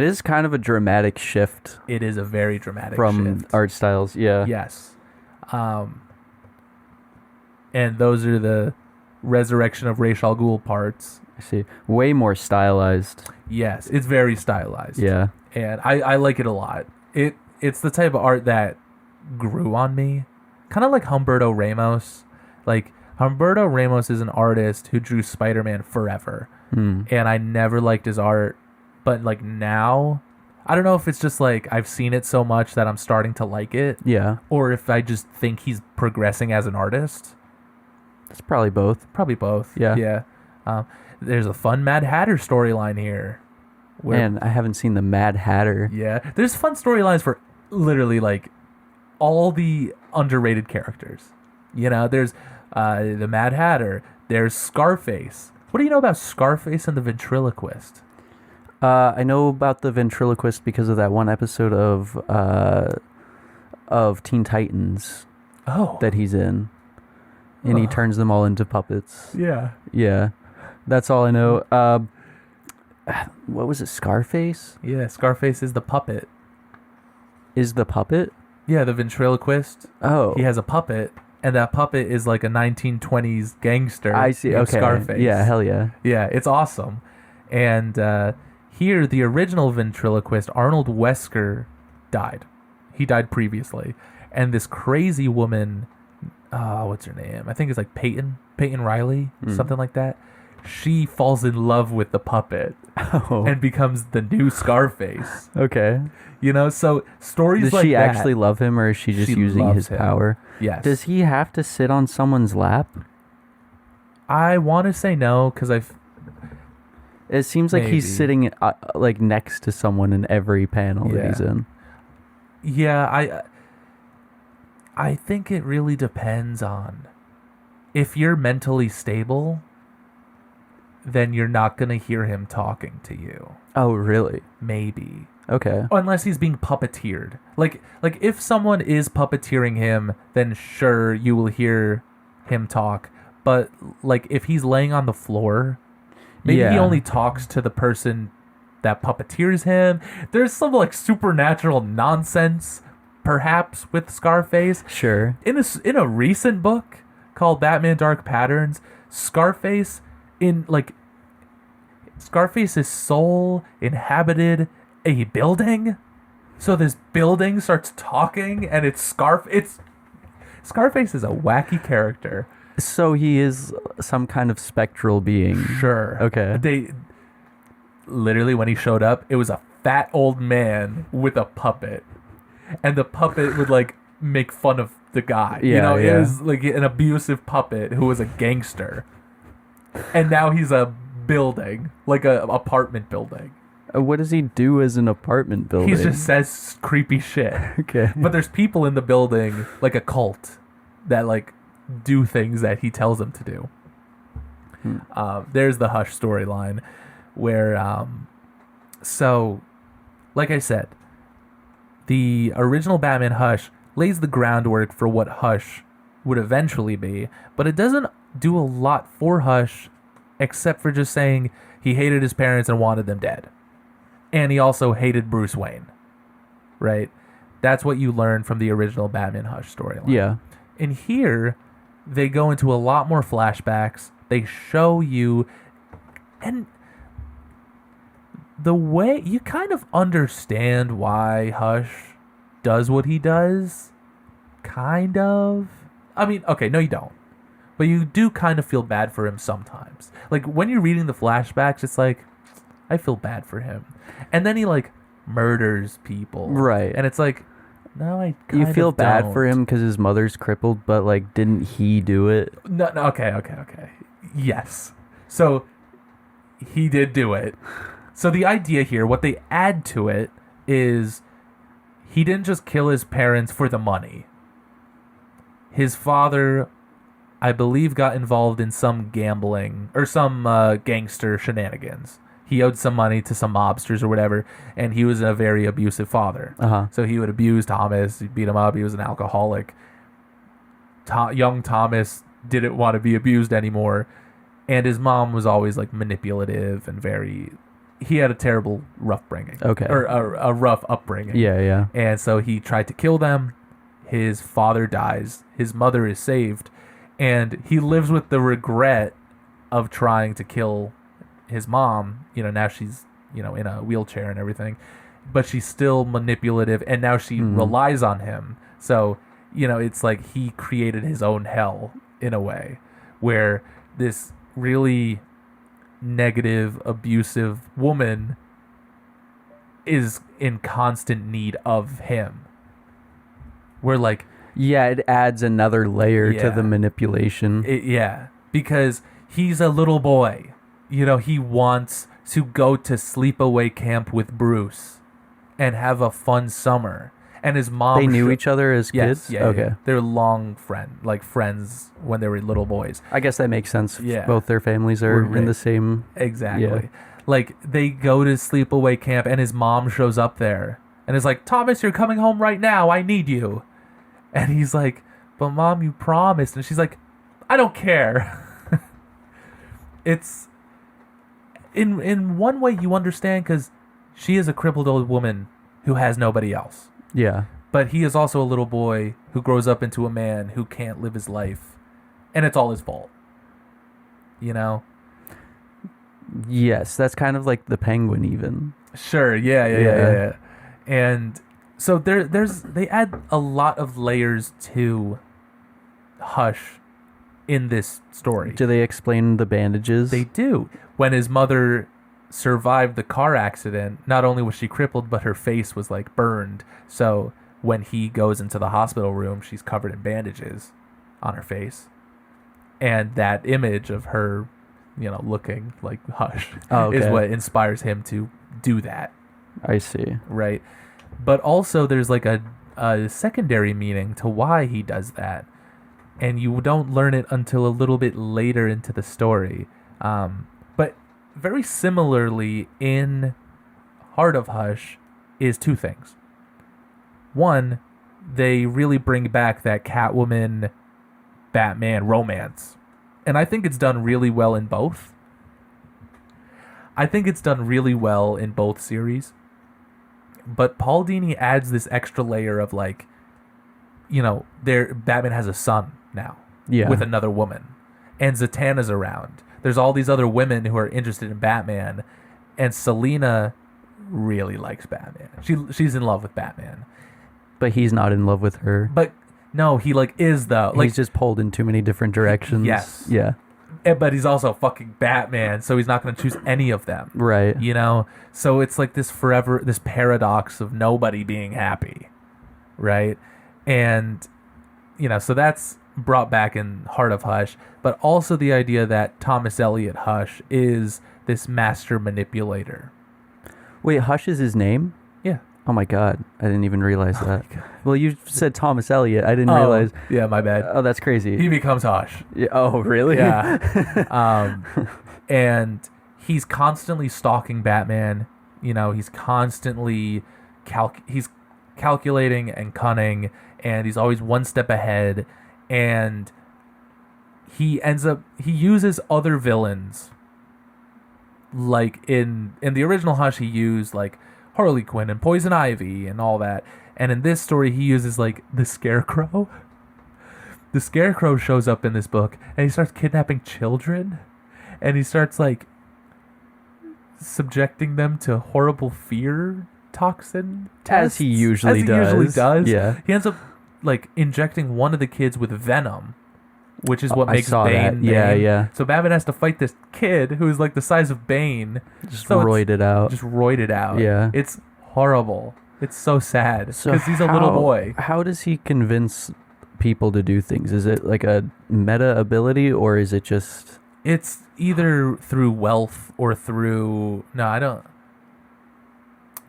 is kind of a dramatic shift.
It is a very dramatic
from
shift.
Art styles, yeah.
Yes. And those are the resurrection of Ra's al Ghul parts.
I see. Way more stylized.
Yes, it's very stylized.
Yeah.
And I like it a lot. It's the type of art that grew on me. Kind of like Humberto Ramos. Like, Humberto Ramos is an artist who drew Spider-Man forever. And I never liked his art. But, like, now, I don't know if it's just, like, I've seen it so much that I'm starting to like it.
Yeah.
Or if I just think he's progressing as an artist.
It's probably both.
Probably both.
Yeah.
Yeah. There's a fun Mad Hatter storyline here.
Man, I haven't seen the Mad Hatter.
Yeah. There's fun storylines for literally, like, all the underrated characters. You know, there's the Mad Hatter. There's Scarface. What do you know about Scarface and the Ventriloquist?
I know about the Ventriloquist because of that one episode of Teen Titans that he's in. And he turns them all into puppets.
Yeah.
Yeah. That's all I know. What was it, Scarface?
Yeah, Scarface is the puppet.
Is the puppet?
Yeah, the ventriloquist.
Oh.
He has a puppet, and that puppet is like a 1920s gangster.
I see, okay.
Scarface.
Yeah, hell yeah.
Yeah, it's awesome. And here, the original ventriloquist, Arnold Wesker, died. He died previously. And this crazy woman, what's her name? I think it's like Peyton Riley, something like that. She falls in love with the puppet and becomes the new Scarface.
Okay.
You know, so stories like that.
Does she actually love him, or is she just using his power?
Yes.
Does he have to sit on someone's lap?
I want to say no, because
It seems like he's sitting like next to someone in every panel that he's in.
Yeah, I think it really depends on if you're mentally stable, then you're not going to hear him talking to you.
Oh, really?
Maybe.
Okay.
Unless he's being puppeteered. Like if someone is puppeteering him, then sure you will hear him talk. But like if he's laying on the floor, maybe he
Yeah.
only talks to the person that puppeteers him. There's some like supernatural nonsense perhaps with Scarface.
Sure.
In a recent book called Batman Dark Patterns, Scarface's soul inhabited a building. So this building starts talking and Scarface is a wacky character.
So he is some kind of spectral being.
Sure.
Okay.
They literally, when he showed up, it was a fat old man with a puppet. And the puppet would like make fun of the guy.
Yeah,
It
yeah.
was like an abusive puppet who was a gangster. And now he's a building, like a apartment building.
What does he do as an apartment building?
He just says creepy shit.
Okay.
But there's people in the building, like a cult, that like do things that he tells them to do. There's the Hush storyline, where so, like I said, the original Batman Hush lays the groundwork for what Hush would eventually be, but it doesn't do a lot for Hush, except for just saying he hated his parents and wanted them dead. And he also hated Bruce Wayne, right? That's what you learn from the original Batman Hush storyline.
Yeah.
In here, they go into a lot more flashbacks. They show you, and the way you kind of understand why Hush does what he does. Kind of. I mean, okay, no, you don't. But you do kind of feel bad for him sometimes. Like, when you're reading the flashbacks, it's like, I feel bad for him. And then he, like, murders people.
Right.
And it's like, no, I kind
You feel
of
bad
don't.
for him because his mother's crippled, but like, didn't he do it?
No, okay. Yes. So, he did do it. So the idea here, what they add to it, is he didn't just kill his parents for the money. His father, I believe, got involved in some gambling or some gangster shenanigans. He owed some money to some mobsters or whatever, and he was a very abusive father.
Uh-huh.
So he would abuse Thomas, he'd beat him up, he was an alcoholic. Young Thomas didn't want to be abused anymore, and his mom was always like manipulative and he had a terrible rough upbringing.
Okay.
Or a rough upbringing.
Yeah, yeah.
And so he tried to kill them. His father dies. His mother is saved. And he lives with the regret of trying to kill his mom. Now she's, in a wheelchair and everything. But she's still manipulative. And now she relies on him. So, it's like he created his own hell in a way. Where this really negative, abusive woman is in constant need of him. We're like,
Yeah, it adds another layer to
Yeah.
the manipulation.
Because he's a little boy. He wants to go to sleepaway camp with Bruce and have a fun summer. And his mom...
They knew each other as
Yes,
kids?
yeah,
Okay.
yeah. They're friends when they were little boys.
I guess that makes sense.
Yeah.
Both their families are
We're
in the
rich.
same...
Exactly.
Yeah.
Like, they go to sleepaway camp and his mom shows up there and is like, Thomas, you're coming home right now. I need you. And he's like, but Mom, you promised. And she's like, I don't care. It's... In one way, you understand because she is a crippled old woman who has nobody else.
Yeah.
But he is also a little boy who grows up into a man who can't live his life. And it's all his fault.
Yes, that's kind of like the Penguin even.
Sure, yeah. And so they add a lot of layers to Hush in this story.
Do they explain the bandages?
They do. When his mother survived the car accident, not only was she crippled, but her face was like burned. So when he goes into the hospital room, she's covered in bandages on her face. And that image of her, looking like Hush is what inspires him to do that.
I see.
Right. But also there's like a a secondary meaning to why he does that, and you don't learn it until a little bit later into the story. But very similarly, in Heart of Hush, is two things. One, they really bring back that Catwoman Batman romance, and I think it's done really well in both. I think it's done really well in both series. But Paul Dini adds this extra layer of like, Batman has a son now with another woman, and Zatanna's around. There's all these other women who are interested in Batman, and Selina really likes Batman. She's in love with Batman,
but he's not in love with her.
But no, he is though.
He's just pulled in too many different directions.
Yes.
Yeah.
But he's also fucking Batman, so he's not going to choose any of them.
Right.
So it's like this paradox of nobody being happy. Right. And, so that's brought back in Heart of Hush, but also the idea that Thomas Elliot Hush is this master manipulator.
Wait, Hush is his name?
Yeah.
Oh my God, I didn't even realize that. Well, you said Thomas Elliot. I didn't realize.
Yeah, my bad.
Oh, that's crazy.
He becomes Hush.
Yeah. Oh, really?
Yeah. And he's constantly stalking Batman. He's constantly he's calculating and cunning, and he's always one step ahead. And he uses other villains. Like in the original Hush, he used like Harley Quinn and Poison Ivy and all that. And in this story, he uses like the Scarecrow. The Scarecrow shows up in this book, and he starts kidnapping children, and he starts like subjecting them to horrible fear toxin tests.
As he usually does. Yeah.
He ends up like injecting one of the kids with venom, which is what makes Bane.
Yeah.
So Batman has to fight this kid who's like the size of Bane.
Just roided out. Yeah.
It's horrible. It's so sad because he's a little boy.
How does he convince people to do things? Is it like a meta ability, or is it just...
It's either through wealth or through... No, I don't...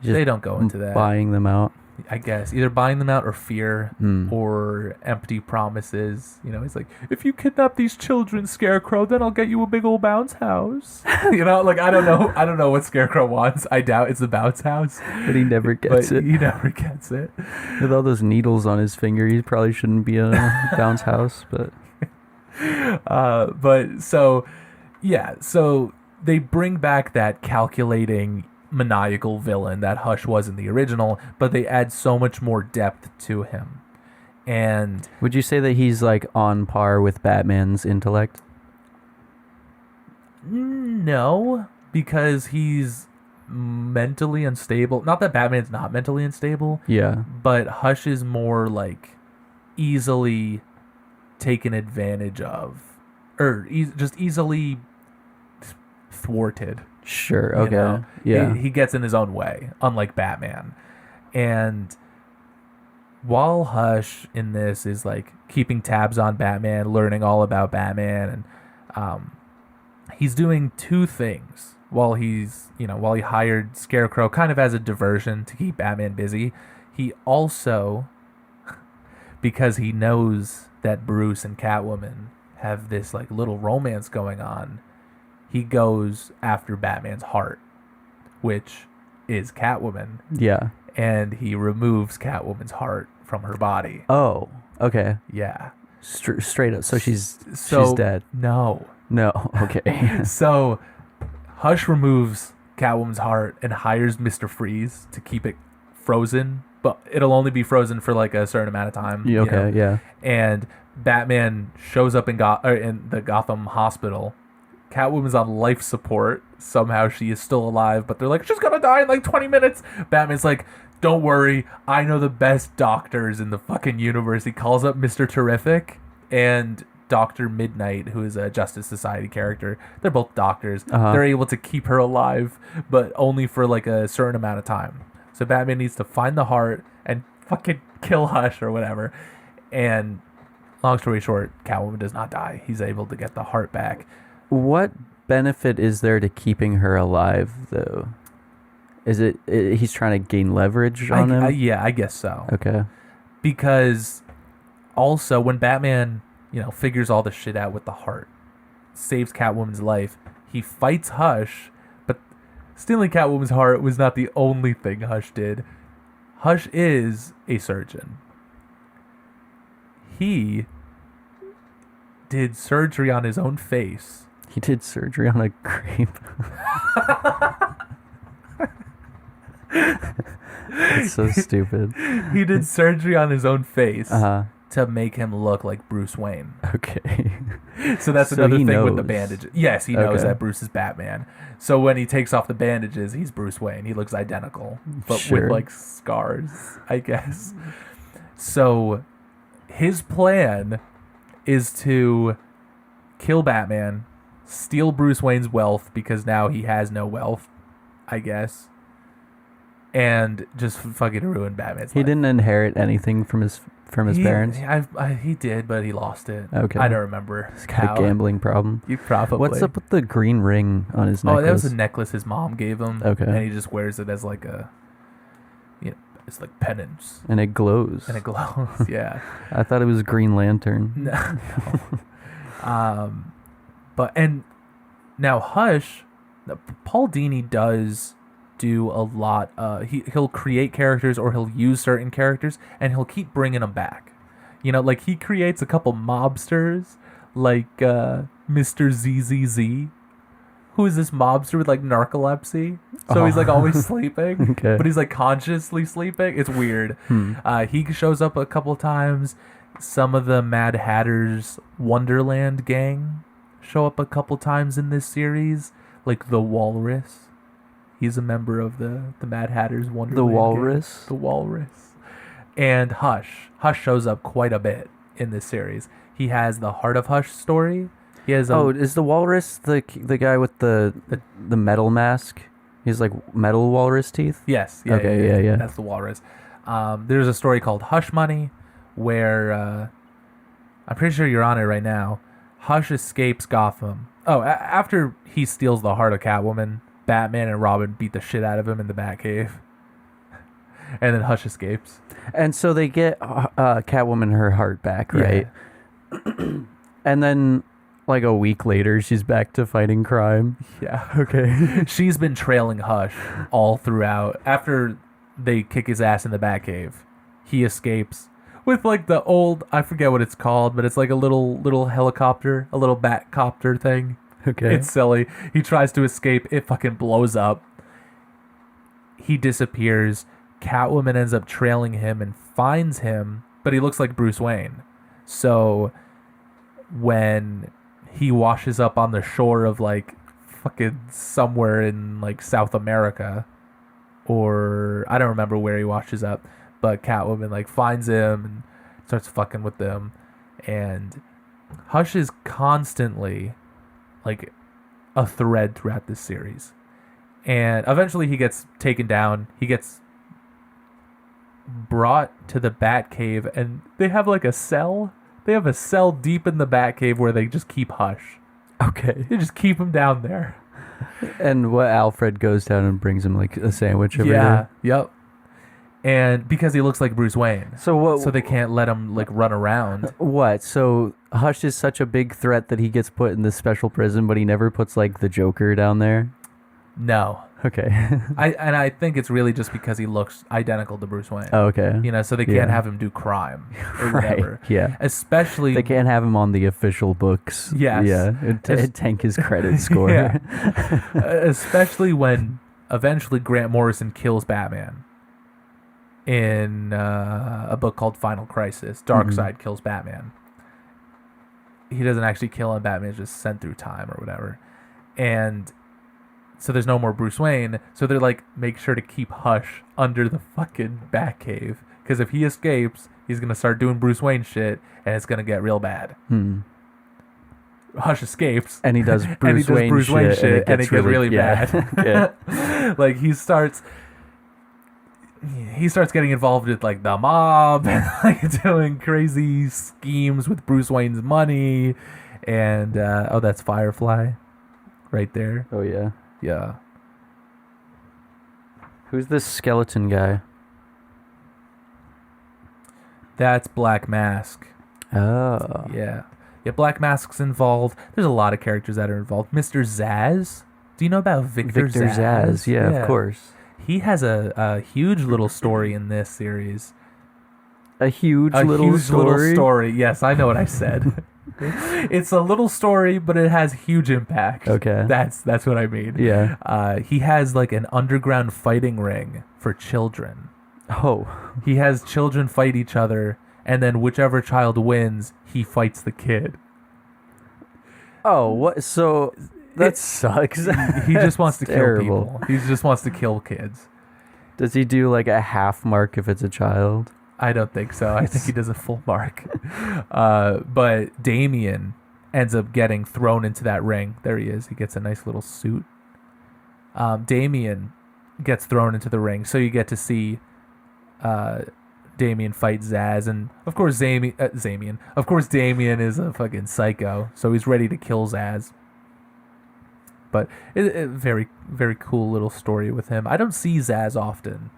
They don't go into that.
Buying them out?
I guess. Either buying them out or fear or empty promises. He's like, if you kidnap these children, Scarecrow, then I'll get you a big old bounce house. I don't know what Scarecrow wants. I doubt it's a bounce house.
But he never gets it.
He never gets it.
With all those needles on his finger, he probably shouldn't be a bounce house, but...
So they bring back that calculating maniacal villain that Hush was in the original, but they add so much more depth to him. And
would you say that he's like on par with Batman's intellect?
No, because he's mentally unstable. Not that Batman's not mentally unstable.
Yeah.
But Hush is more like easily taken advantage of, or just easily thwarted.
Sure. Okay. Yeah.
He gets in his own way, unlike Batman. And while Hush in this is like keeping tabs on Batman, learning all about Batman, and he's doing two things while he hired Scarecrow kind of as a diversion to keep Batman busy. He also, because he knows that Bruce and Catwoman have this like little romance going on, he goes after Batman's heart, which is Catwoman.
Yeah.
And he removes Catwoman's heart from her body.
Oh, okay.
Yeah.
Straight up. So she's dead.
No.
Okay.
So Hush removes Catwoman's heart and hires Mr. Freeze to keep it frozen, but it'll only be frozen for like a certain amount of time.
Yeah, okay, yeah.
And Batman shows up in the Gotham hospital. Catwoman's on life support. Somehow she is still alive, but they're like, she's gonna die in like 20 minutes. Batman's like, don't worry, I know the best doctors in the fucking universe. He calls up Mr. Terrific and Dr. Midnight, who is a Justice Society character. They're both doctors. Uh-huh. They're able to keep her alive, but only for like a certain amount of time. So Batman needs to find the heart and fucking kill Hush or whatever. And long story short, Catwoman does not die. He's able to get the heart back.
What benefit is there to keeping her alive, though? Is it he's trying to gain leverage on him?
Yeah, I guess so.
Okay.
Because also when Batman, figures all the shit out with the heart, saves Catwoman's life, he fights Hush, but stealing Catwoman's heart was not the only thing Hush did. Hush is a surgeon. He did surgery on his own face.
He did surgery on a grape. That's so stupid.
He did surgery on his own face
Uh-huh.
to make him look like Bruce Wayne.
Okay.
So that's
So
another
he
thing with the
knows.
bandages. Yes, he knows
Okay.
that Bruce is Batman. So when he takes off the bandages, he's Bruce Wayne. He looks identical, but
Sure.
with like scars, I guess. So his plan is to kill Batman, steal Bruce Wayne's wealth because now he has no wealth, I guess, and just fucking ruin Batman's
He
life.
didn't inherit anything from his parents.
He did, but he lost it.
Okay.
I don't remember.
He's got a gambling problem.
You probably.
What's up with the green ring on his necklace?
Oh, that was a necklace his mom gave him.
Okay.
And he just wears it as like a, it's like penance.
And it glows.
And it glows. Yeah.
I thought it was Green Lantern.
No. And now Hush, Paul Dini does do a lot. He'll create characters or he'll use certain characters and he'll keep bringing them back. Like he creates a couple mobsters like Mr. ZZZ, who is this mobster with like narcolepsy. So he's like always sleeping,
Okay.
but he's like consciously sleeping. It's weird. He shows up a couple times. Some of the Mad Hatter's Wonderland gang show up a couple times in this series, like the Walrus. He's a member of the Mad Hatter's Wonderland
The
gang.
Walrus?
The Walrus. And Hush. Hush shows up quite a bit in this series. He has the Heart of Hush story. He has
is the Walrus the guy with the metal mask? He's like metal walrus teeth?
Yes. Yeah,
Okay, yeah.
That's the Walrus. There's a story called Hush Money where I'm pretty sure you're on it right now. Hush escapes Gotham. Oh, after he steals the heart of Catwoman, Batman and Robin beat the shit out of him in the Batcave. And then Hush escapes.
And so they get Catwoman her heart back, right?
Yeah.
And then, like a week later, she's back to fighting crime.
Yeah. Okay. She's been trailing Hush all throughout. After they kick his ass in the Batcave, he escapes with like the old, I forget what it's called, but it's like a little helicopter, a little Batcopter thing.
Okay.
It's silly. He tries to escape. It fucking blows up. He disappears. Catwoman ends up trailing him and finds him, but he looks like Bruce Wayne. So when he washes up on the shore of like fucking somewhere in like South America, or I don't remember where he washes up, but Catwoman like finds him and starts fucking with them, and Hush is constantly like a thread throughout this series. And eventually he gets taken down. He gets brought to the Batcave, and they have like a cell. They have a cell deep in the Batcave where they just keep Hush.
Okay.
They just keep him down there.
And what Alfred goes down and brings him like a sandwich every day.
Yep. And because he looks like Bruce Wayne.
So what?
So they can't let him like run around.
What? So Hush is such a big threat that he gets put in this special prison, but he never puts like the Joker down there.
No.
Okay.
I think it's really just because he looks identical to Bruce Wayne.
Oh, okay.
So they can't have him do crime or whatever.
Right. Yeah.
Especially
They can't have him on the official books.
Yes.
Yeah. It'd tank his credit score.
Yeah. Especially when eventually Grant Morrison kills Batman in a book called Final Crisis. Darkseid kills Batman. He doesn't actually kill him. Batman is just sent through time or whatever. And so there's no more Bruce Wayne. So they're like, make sure to keep Hush under the fucking Batcave. Because if he escapes, he's going to start doing Bruce Wayne shit, and it's going to get real bad. Hush escapes.
And he does Bruce Wayne shit,
and it gets really bad.
Yeah.
Like, he starts getting involved with, like, the mob, and, like, doing crazy schemes with Bruce Wayne's money. And, that's Firefly right there.
Oh, yeah.
Yeah.
Who's this skeleton guy?
That's Black Mask.
Oh.
Yeah. Yeah, Black Mask's involved. There's a lot of characters that are involved. Mr. Zaz. Do you know about Victor Zaz?
Yeah, of course.
He has a huge little story in this series.
A huge
Little story. Yes, I know what I said. It's a little story, but it has huge impact.
Okay.
That's what I mean.
Yeah.
He has like an underground fighting ring for children.
Oh.
He has children fight each other, and then whichever child wins, he fights the kid.
Oh, what? So that sucks.
He just wants to
terrible.
kill people. He just wants to kill kids.
Does he do like a half mark if it's a child?
I don't think so. I think he does a full mark. But Damien ends up getting thrown into that ring. There he is. He gets a nice little suit. Damien gets thrown into the ring, so you get to see Damien fight Zaz, and of course Damien. Of course, Damien is a fucking psycho, so he's ready to kill Zaz. But it very, very cool little story with him. I don't see Zaz often.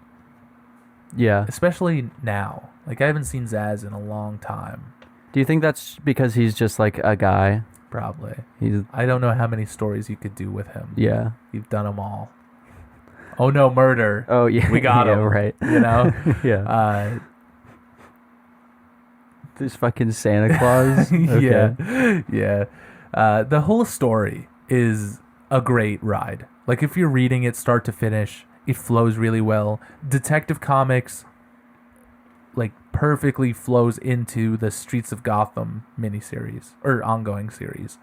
Yeah.
Especially now. Like, I haven't seen Zaz in a long time.
Do you think that's because he's just like a guy?
Probably.
He's
I don't know how many stories you could do with him.
yeah.
You've done them all. Oh no, murder.
Oh yeah.
We got him.
Right.
You know?
Yeah. This fucking Santa Claus. Okay.
Yeah. The whole story is a great ride. Like, if you're reading it start to finish, it flows really well. Detective Comics, like, perfectly flows into the Streets of Gotham miniseries, or ongoing series.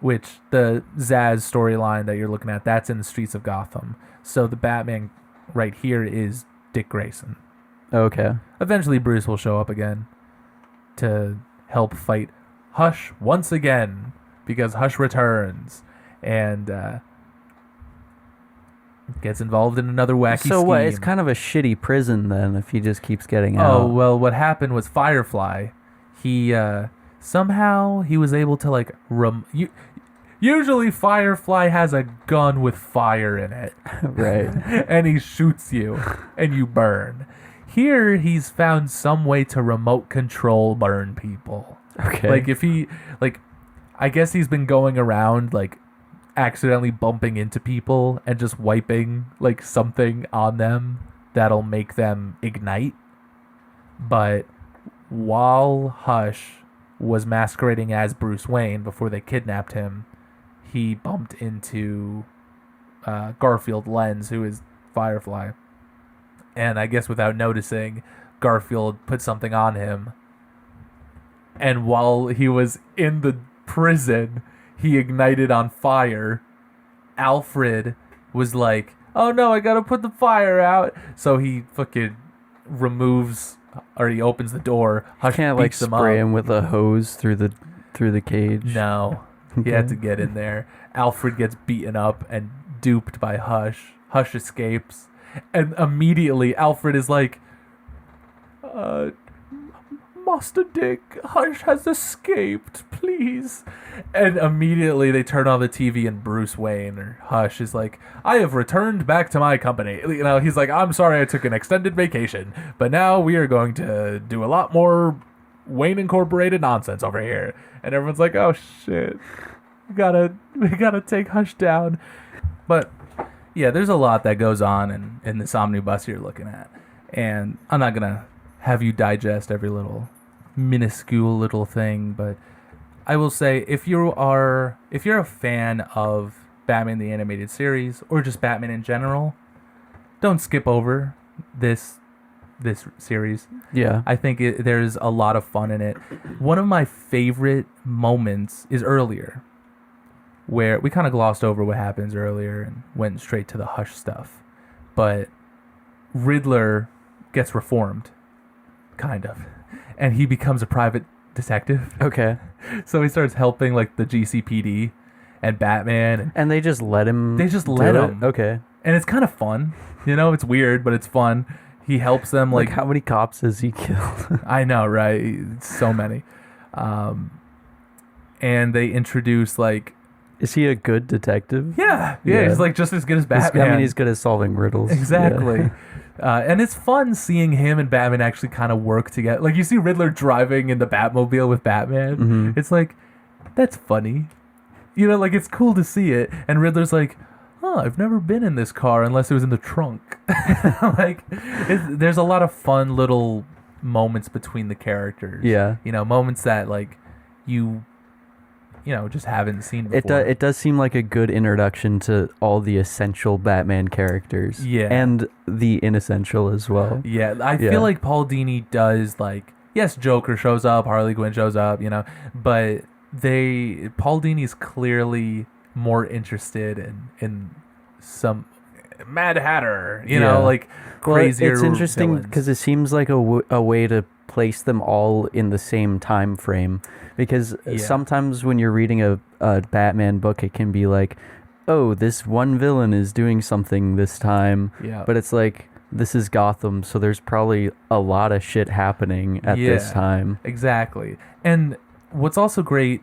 Which, the Zaz storyline that you're looking at, that's in the Streets of Gotham. So the Batman right here is Dick Grayson.
Okay.
Eventually Bruce will show up again to help fight Hush once again, because Hush returns and gets involved in another wacky scheme.
So what? It's kind of a shitty prison then if he just keeps getting out.
Oh, well, what happened was Firefly. He somehow he was able to like usually Firefly has a gun with fire in it.
Right.
And he shoots you and you burn. Here he's found some way to remote control burn people.
Okay.
Like, if he like I guess he's been going around like accidentally bumping into people and just wiping like something on them that'll make them ignite. But while Hush was masquerading as Bruce Wayne before they kidnapped him, he bumped into Garfield Lens, who is Firefly. And I guess without noticing, Garfield put something on him. And while he was in the prison, he ignited on fire. Alfred was like, oh no, I gotta put the fire out. So he fucking he opens the door. Hush
can't like
beats
spray
him
him with a hose through the cage.
No. He had to get in there. Alfred gets beaten up and duped by Hush. Hush escapes. And immediately Alfred is like, Master Dick, Hush has escaped, please. And immediately they turn on the TV and Bruce Wayne, or Hush, is like, I have returned back to my company. You know, he's like, I'm sorry I took an extended vacation, but now we are going to do a lot more Wayne Incorporated nonsense over here. And everyone's like, oh shit, we gotta take Hush down. But yeah, there's a lot that goes on in this omnibus you're looking at. And I'm not gonna have you digest every little minuscule little thing, but I will say, if you're a fan of Batman the Animated Series or just Batman in general, don't skip over this series.
Yeah.
I think there's a lot of fun in it. One of my favorite moments is earlier, where we kind of glossed over what happens earlier and went straight to the Hush stuff. But Riddler gets reformed, kind of, and he becomes a private detective.
Okay.
So he starts helping like the GCPD and Batman.
And they just let him.
They just let
do
him.
It? Okay.
And it's kind of fun. You know, it's weird, but it's fun. He helps them. Like
how many cops has he killed?
I know, right? So many. And they introduce like.
Is he a good detective?
Yeah. He's like just as good as Batman.
I mean, he's good at solving riddles.
Exactly. And it's fun seeing him and Batman actually kind of work together. Like, you see Riddler driving in the Batmobile with Batman.
Mm-hmm.
It's like, that's funny. You know, like, it's cool to see it. And Riddler's like, oh, I've never been in this car unless it was in the trunk. Like, there's a lot of fun little moments between the characters.
Yeah.
You know, moments that, like, you just haven't seen before.
It does seem like a good introduction to all the essential Batman characters.
Yeah.
And the inessential as well.
Yeah, I feel like Paul Dini does, like, yes, Joker shows up, Harley Quinn shows up, you know, but Paul Dini's clearly more interested in some Mad Hatter, you know, like crazier.
It's interesting because it seems like a way to place them all in the same time frame, because sometimes when you're reading a Batman book, it can be like, oh, this one villain is doing something this time, but it's like, this is Gotham, so there's probably a lot of shit happening at this time.
Exactly. And what's also great,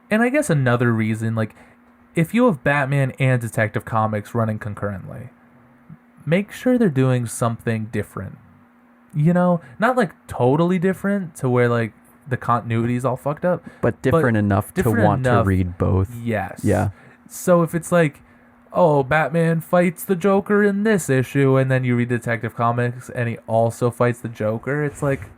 and I guess another reason, like, if you have Batman and Detective Comics running concurrently, make sure they're doing something different. You know, not like totally different to where like the continuity is all fucked up,
but different enough to want to read both.
Yes.
Yeah.
So if it's like, oh, Batman fights the Joker in this issue, and then you read Detective Comics and he also fights the Joker, it's like,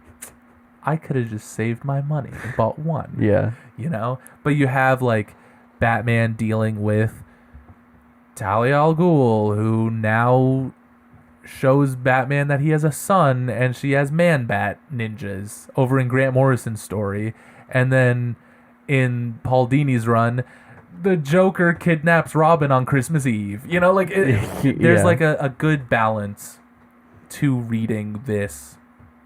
I could have just saved my money and bought one.
Yeah.
You know? But you have like Batman dealing with Talia al Ghul, who now shows Batman that he has a son and she has Man-Bat ninjas over in Grant Morrison's story. And then in Paul Dini's run, the Joker kidnaps Robin on Christmas Eve. You know, like there's like a good balance to reading this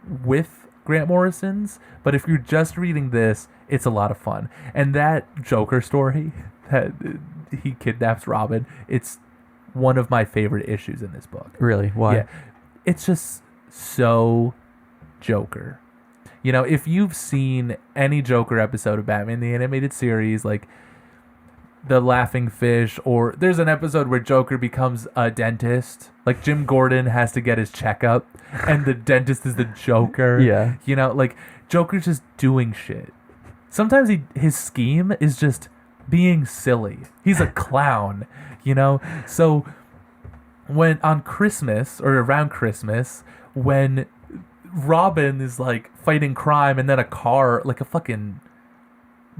with Grant Morrison's, but if you're just reading this, it's a lot of fun. And that Joker story that he kidnaps Robin, it's one of my favorite issues in this book.
Really? Why?
Yeah. It's just so Joker. You know, if you've seen any Joker episode of Batman the Animated Series, like The Laughing Fish, or there's an episode where Joker becomes a dentist. Like Jim Gordon has to get his checkup, and the dentist is the Joker.
Yeah.
You know, like Joker's just doing shit. Sometimes his scheme is just being silly. He's a clown, you know? So when on Christmas, or around Christmas, when Robin is like fighting crime and then a car, like a fucking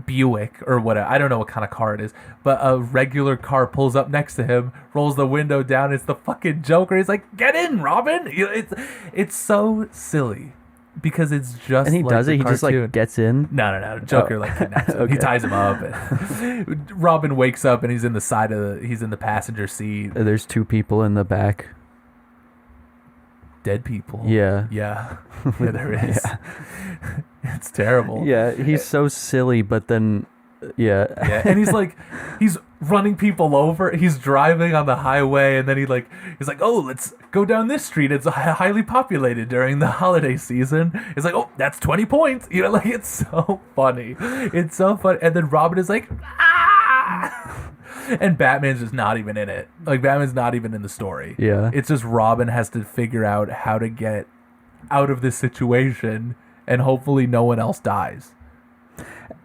Buick or whatever, I don't know what kind of car it is, but a regular car pulls up next to him, rolls the window down, it's the fucking Joker. He's like, get in, Robin. You know, it's so silly because it's just,
and he
like
does it, he
cartoon.
just like gets in.
No, Joker like kidnaps him.
Okay.
He ties him up, and Robin wakes up and he's in the passenger seat.
There's two people in the back.
Dead people.
Yeah.
Yeah, there is. It's terrible.
Yeah, he's so silly, but then, yeah,
and he's running people over. He's driving on the highway, and then he's like, oh, let's go down this street. It's highly populated during the holiday season. It's like, oh, that's 20 points. You know, like, it's so funny. It's so funny. And then Robin is like, ah! And Batman's just not even in it. Like, Batman's not even in the story.
Yeah.
It's just Robin has to figure out how to get out of this situation, and hopefully no one else dies.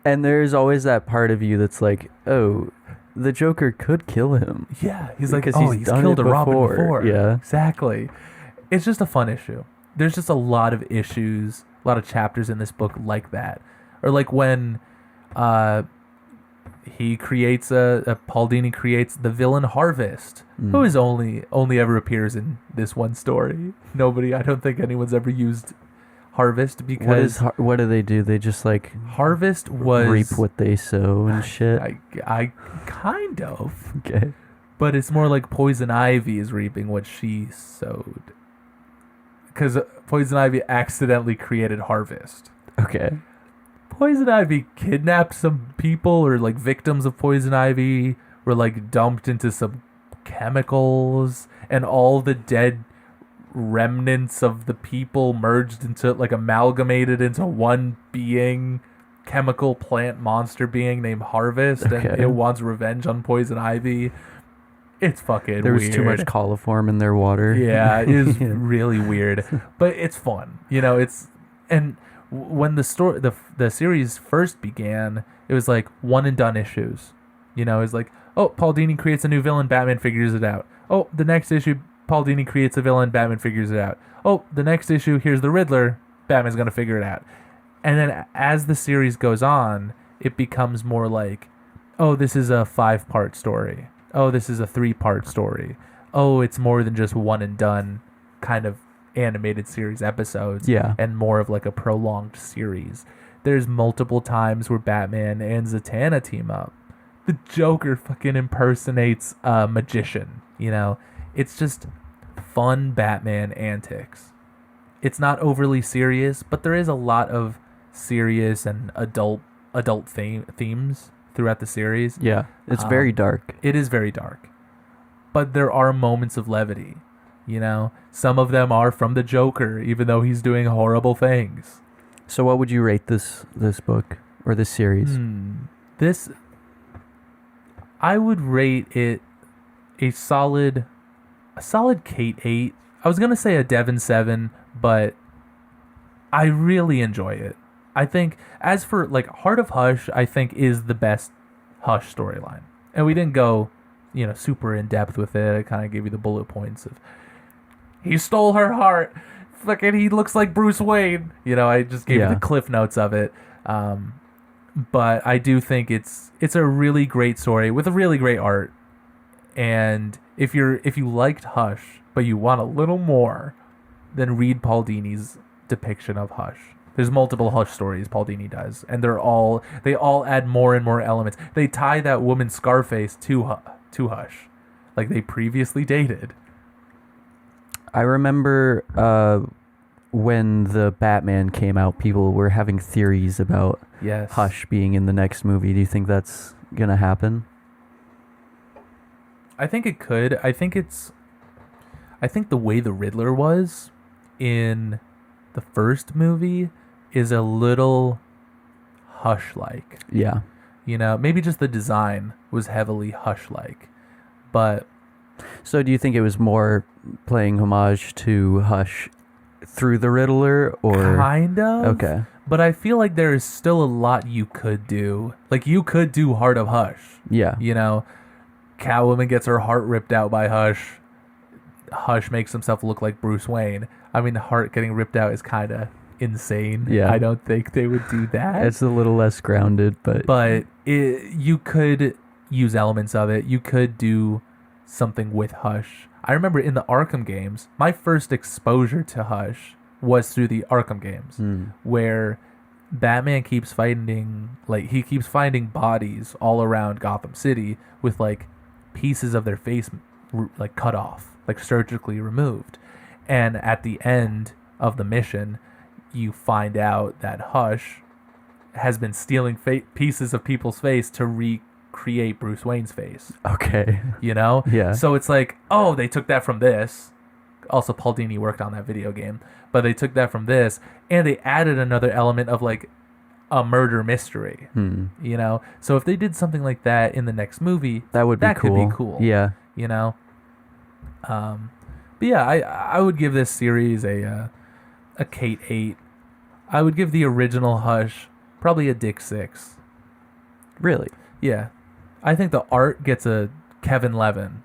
And there's always that part of you that's like, oh, the Joker could kill him.
Yeah, he's like,
because
he's killed a Robin before.
Yeah.
Exactly. It's just a fun issue. There's just a lot of issues, a lot of chapters in this book like that. Or like when he creates Paul Dini creates the villain Harvest, who is only ever appears in this one story. I don't think anyone's ever used Harvest, because
what do they do? They just like
Harvest was
reap what they sow and shit.
I kind of.
Okay.
But it's more like Poison Ivy is reaping what she sowed, because Poison Ivy accidentally created Harvest.
Okay.
Poison Ivy kidnapped some people, or like victims of Poison Ivy were like dumped into some chemicals, and all the dead remnants of the people merged into, like, amalgamated into one being, chemical plant monster being named Harvest.
Okay.
And it wants revenge on Poison Ivy. It's fucking
There was
weird.
too much coliform in their water.
Yeah, it is
Yeah.
really weird, but it's fun. And when the series first began, it was like one and done issues. It's like, oh, Paul Dini creates a new villain, Batman figures it out. Oh, the next issue, Paul Dini creates a villain, Batman figures it out. Oh, the next issue, here's the Riddler, Batman's gonna figure it out. And then as the series goes on, it becomes more like, oh, this is a 5-part story. Oh, this is a 3-part story. Oh, it's more than just one and done kind of animated series episodes.
Yeah.
And more of like a prolonged series. There's multiple times where Batman and Zatanna team up. The Joker fucking impersonates a magician. It's just fun Batman antics. It's not overly serious, but there is a lot of serious and adult themes throughout the series.
Yeah. It's very dark.
It is very dark. But there are moments of levity. Some of them are from the Joker, even though he's doing horrible things.
So what would you rate this book or this series?
I would rate it a solid Kate 8. I was gonna say a Devon 7, but I really enjoy it. I think, as for like Heart of Hush, I think is the best Hush storyline, and we didn't go, super in depth with it. I kind of gave you the bullet points of he stole her heart. Fucking, he looks like Bruce Wayne. I just gave you the cliff notes of it. But I do think it's a really great story with a really great art. And if you liked Hush, but you want a little more, then read Paul Dini's depiction of Hush. There's multiple Hush stories Paul Dini does, and they all add more and more elements. They tie that woman Scarface to Hush, like they previously dated.
I remember when the Batman came out, people were having theories about Hush being in the next movie. Do you think that's gonna happen?
I think it could. I think the way the Riddler was in the first movie is a little Hush-like.
Yeah.
Maybe just the design was heavily Hush-like. But
so do you think it was more playing homage to Hush through the Riddler, or
kind of?
Okay.
But I feel like there is still a lot you could do. Like, you could do Heart of Hush.
Yeah.
Catwoman gets her heart ripped out by Hush. Hush makes himself look like Bruce Wayne. I mean, the heart getting ripped out is kind of insane.
Yeah.
I don't think they would do that.
It's a little less grounded, but
you could use elements of it. You could do something with Hush. I remember in the Arkham games, my first exposure to Hush was through the Arkham games, where Batman keeps finding bodies all around Gotham City with like pieces of their face like cut off, like surgically removed. And at the end of the mission, you find out that Hush has been stealing pieces of people's face to recreate Bruce Wayne's face.
Okay.
Yeah. So it's like, oh, they took that from this. Also, Paul Dini worked on that video game, but they took that from this, and they added another element of like a murder mystery. So if they did something like that in the next movie,
that could be cool. Yeah.
But yeah, I would give this series a Kate 8. I would give the original Hush probably a Dick 6.
Really?
Yeah. I think the art gets a Kevin Levin.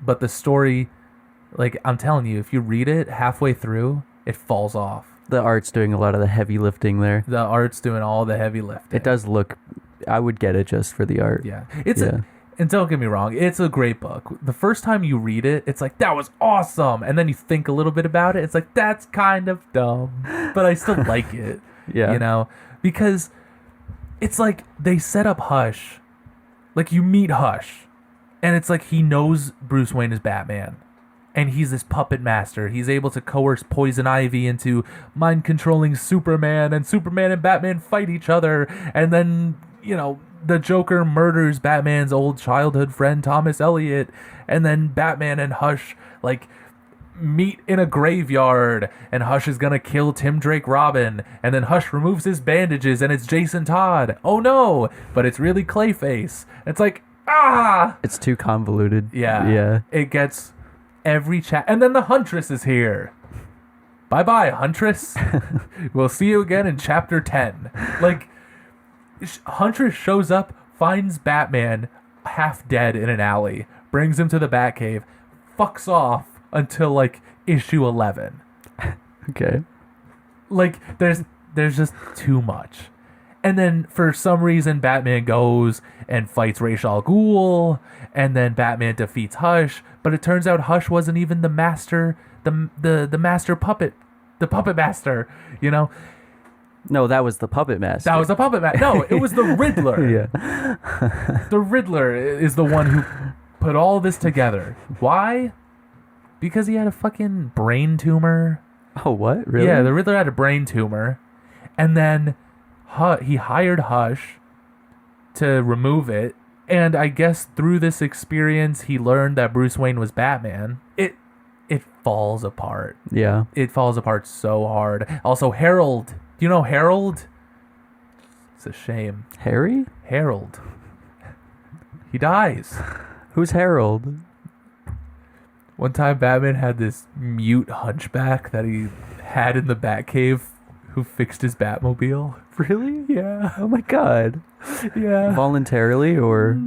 But the story, like, I'm telling you, if you read it halfway through, it falls off.
The art's doing a lot of the heavy lifting there.
The art's doing all the heavy lifting.
It does look... I would get it just for the art.
Yeah. And don't get me wrong, it's a great book. The first time you read it, it's like, that was awesome. And then you think a little bit about it, it's like, that's kind of dumb. But I still like it.
Yeah.
Because it's like they set up Hush. Like, you meet Hush, and it's like he knows Bruce Wayne is Batman. And he's this puppet master. He's able to coerce Poison Ivy into mind-controlling Superman, and Superman and Batman fight each other. And then, the Joker murders Batman's old childhood friend, Thomas Elliot. And then Batman and Hush, meet in a graveyard. And Hush is gonna kill Tim Drake Robin. And then Hush removes his bandages, and it's Jason Todd. Oh no! But it's really Clayface. It's like,
It's too convoluted.
Yeah.
Yeah.
It gets every chat. And then the Huntress is here. Bye-bye, Huntress. We'll see you again in chapter 10. Like, Huntress shows up, finds Batman half dead in an alley, brings him to the Batcave, fucks off until, like, issue 11.
Okay.
Like, there's just too much. And then, for some reason, Batman goes and fights Ra's al Ghul, and then Batman defeats Hush, but it turns out Hush wasn't even the master, the master puppet, the puppet master, you know?
No, that was the puppet master.
That was the puppet master. No, it was the Riddler.
Yeah.
The Riddler is the one who put all this together. Why? Because he had a fucking brain tumor.
Oh, what? Really?
Yeah, the Riddler had a brain tumor, and then he hired Hush to remove it, and I guess through this experience he learned that Bruce Wayne was Batman. It falls apart.
Yeah.
It falls apart so hard. Also, Harold. Do you know Harold? It's a shame.
Harry?
Harold. He dies.
Who's Harold?
One time Batman had this mute hunchback that he had in the Batcave who fixed his Batmobile.
Really?
Yeah.
Oh my god.
Yeah.
Voluntarily or?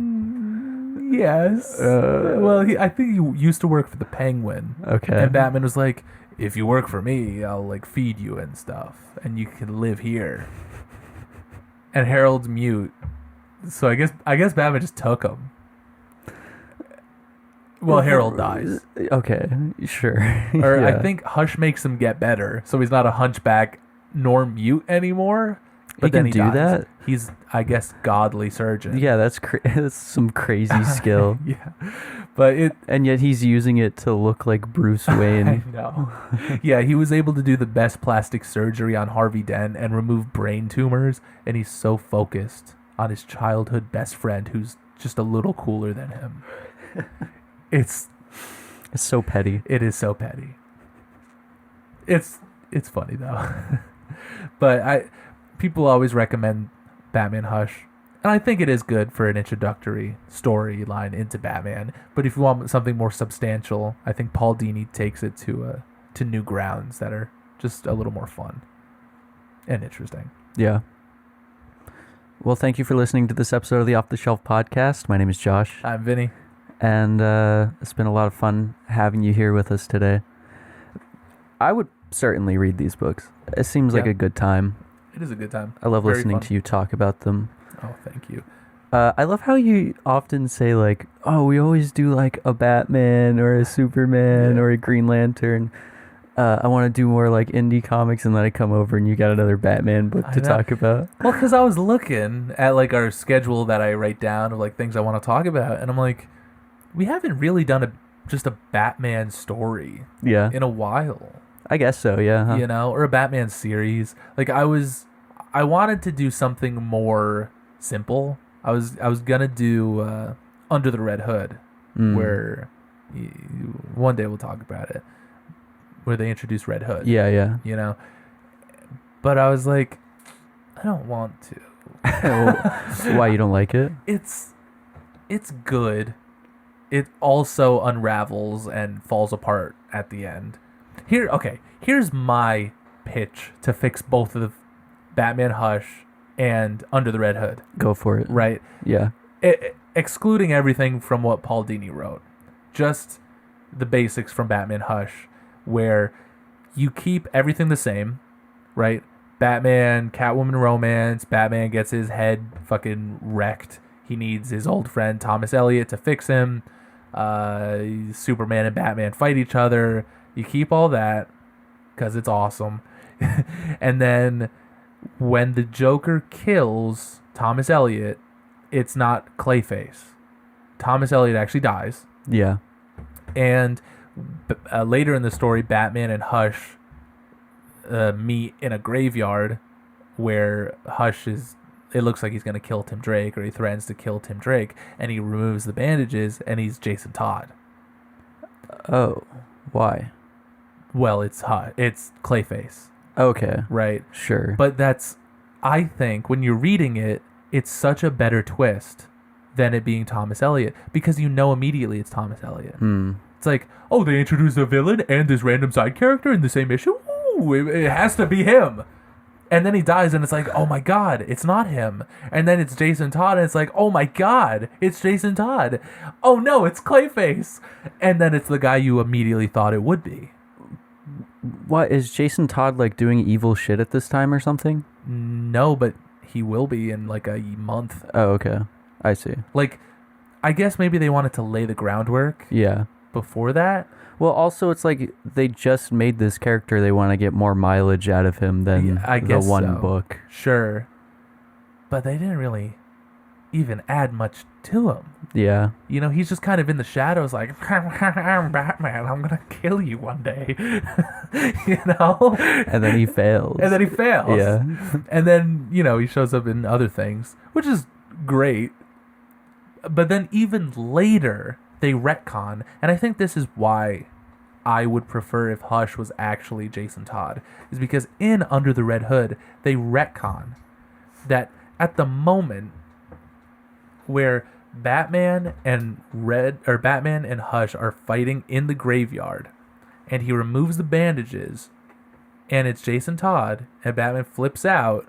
Yes. Well, I think he used to work for the Penguin.
Okay.
And Batman was like, if you work for me, I'll like feed you and stuff, and you can live here. And Harold's mute, so I guess Batman just took him. Well, Harold dies.
Okay, sure.
Or
Yeah.
I think Hush makes him get better, so he's not a hunchback nor mute anymore. But
He
then
can
he
do
dies.
that?
He's, I guess, godly surgeon.
Yeah, that's that's some crazy skill.
Yeah. But it.
And yet he's using it to look like Bruce
I
Wayne.
know. Yeah, he was able to do the best plastic surgery on Harvey Dent and remove brain tumors, and he's so focused on his childhood best friend who's just a little cooler than him. It's
so petty.
It is so petty. It's funny though. But people always recommend Batman Hush, and I think it is good for an introductory storyline into Batman. But if you want something more substantial, I think Paul Dini takes it to new grounds that are just a little more fun and interesting.
Yeah. Well, thank you for listening to this episode of the Off the Shelf podcast. My name is Josh,
I'm Vinny.
and it's been a lot of fun having you here with us today. I would certainly read these books. It seems like
Yeah.
a good time.
It is a good time.
I love
Very
listening
fun.
to you talk about them.
Oh, thank you.
I love how you often say, like, oh, we always do, like, a Batman or a Superman
Yeah.
or a Green Lantern. I want to do more, like, indie comics, and then I come over and you got another Batman book
I
to
know.
talk about.
Well, because I was looking at like our schedule that I write down of like things I want to talk about, and I'm like, we haven't really done just a Batman story
Yeah,
in a while.
I guess so, yeah. Huh?
You know, or a Batman series. Like I wanted to do something more simple. I was gonna do Under the Red Hood, where one day we'll talk about it, where they introduce Red Hood.
Yeah, yeah.
You know, but I was like, I don't want to.
Why, you don't like it?
It's good. It also unravels and falls apart at the end. Here's my pitch to fix both of the Batman Hush and Under the Red Hood,
Go for it.
right?
Yeah.
Excluding everything from what Paul Dini wrote. Just the basics from Batman Hush, where you keep everything the same, right? Batman, Catwoman romance, Batman gets his head fucking wrecked. He needs his old friend Thomas Elliot to fix him. Superman and Batman fight each other. You keep all that because it's awesome. And then when the Joker kills Thomas Elliot, it's not Clayface. Thomas Elliot actually dies.
Yeah.
And later in the story, Batman and Hush meet in a graveyard where Hush it looks like he's going to kill Tim Drake, or he threatens to kill Tim Drake, and he removes the bandages, and he's Jason Todd.
Oh, why?
Well, it's Clayface,
Okay.
right?
Sure.
But I think, when you're reading it, it's such a better twist than it being Thomas Elliot, because you know immediately it's Thomas Elliot.
Mm.
It's like, oh, they introduced a villain and this random side character in the same issue? Ooh, it has to be him. And then he dies, and it's like, oh my god, it's not him. And then it's Jason Todd, and it's like, oh my god, it's Jason Todd. Oh no, it's Clayface. And then it's the guy you immediately thought it would be.
What, is Jason Todd like doing evil shit at this time or something?
No, but he will be in like a month.
Oh, okay. I see.
Like, I guess maybe they wanted to lay the groundwork
Yeah.
before that.
Well, also, it's like they just made this character. They want to get more mileage out of him than
I guess
the one
so.
book.
Sure. But they didn't really even add much to him.
Yeah.
You know, he's just kind of in the shadows like, I'm Batman, I'm going to kill you one day. You know?
And then he fails. Yeah.
And then, you know, he shows up in other things, which is great. But then even later, they retcon, and I think this is why I would prefer if Hush was actually Jason Todd, is because in Under the Red Hood, they retcon that at the moment where Batman and Hush are fighting in the graveyard, and he removes the bandages, and it's Jason Todd, and Batman flips out,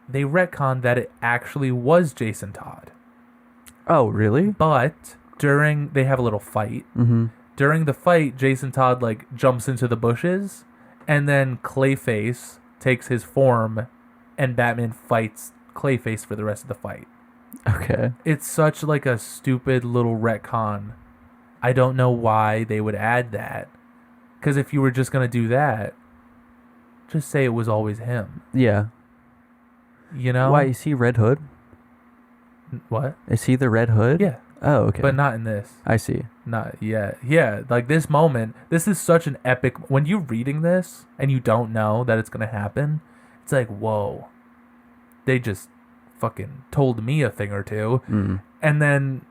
they retcon that it actually was Jason Todd.
Oh, really?
But they have a little fight.
Mm-hmm.
During the fight, Jason Todd like jumps into the bushes, and then Clayface takes his form, and Batman fights Clayface for the rest of the fight.
Okay.
It's such like a stupid little retcon. I don't know why they would add that. Because if you were just gonna do that, just say it was always him.
Yeah.
You know?
Why, is he Red Hood?
What?
Is he the Red Hood?
Yeah.
Oh, okay.
But not in this.
I see.
Not yet. Yeah, like this moment, this is such an epic... When you're reading this and you don't know that it's going to happen, it's like, whoa. They just fucking told me a thing or two.
Mm.
And then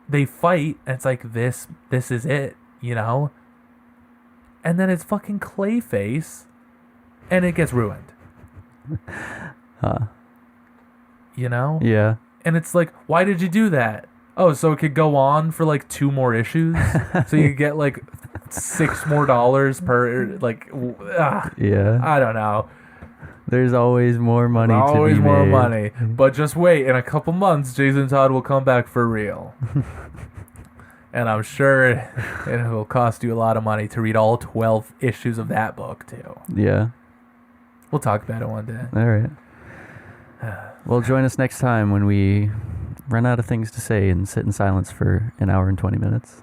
they fight, and it's like, this is it, you know? And then it's fucking Clayface, and it gets ruined.
Huh.
You know?
Yeah.
And it's like, why did you do that? Oh, so it could go on for like 2 more issues? So you could get like $6 more per, like,
Yeah.
I don't know.
There's always more money to be made.
Always more money. But just wait, in a couple months, Jason Todd will come back for real. And I'm sure it will cost you a lot of money to read all 12 issues of that book, too.
Yeah.
We'll talk about it one day.
All right. Well, join us next time when we run out of things to say and sit in silence for an hour and 20 minutes.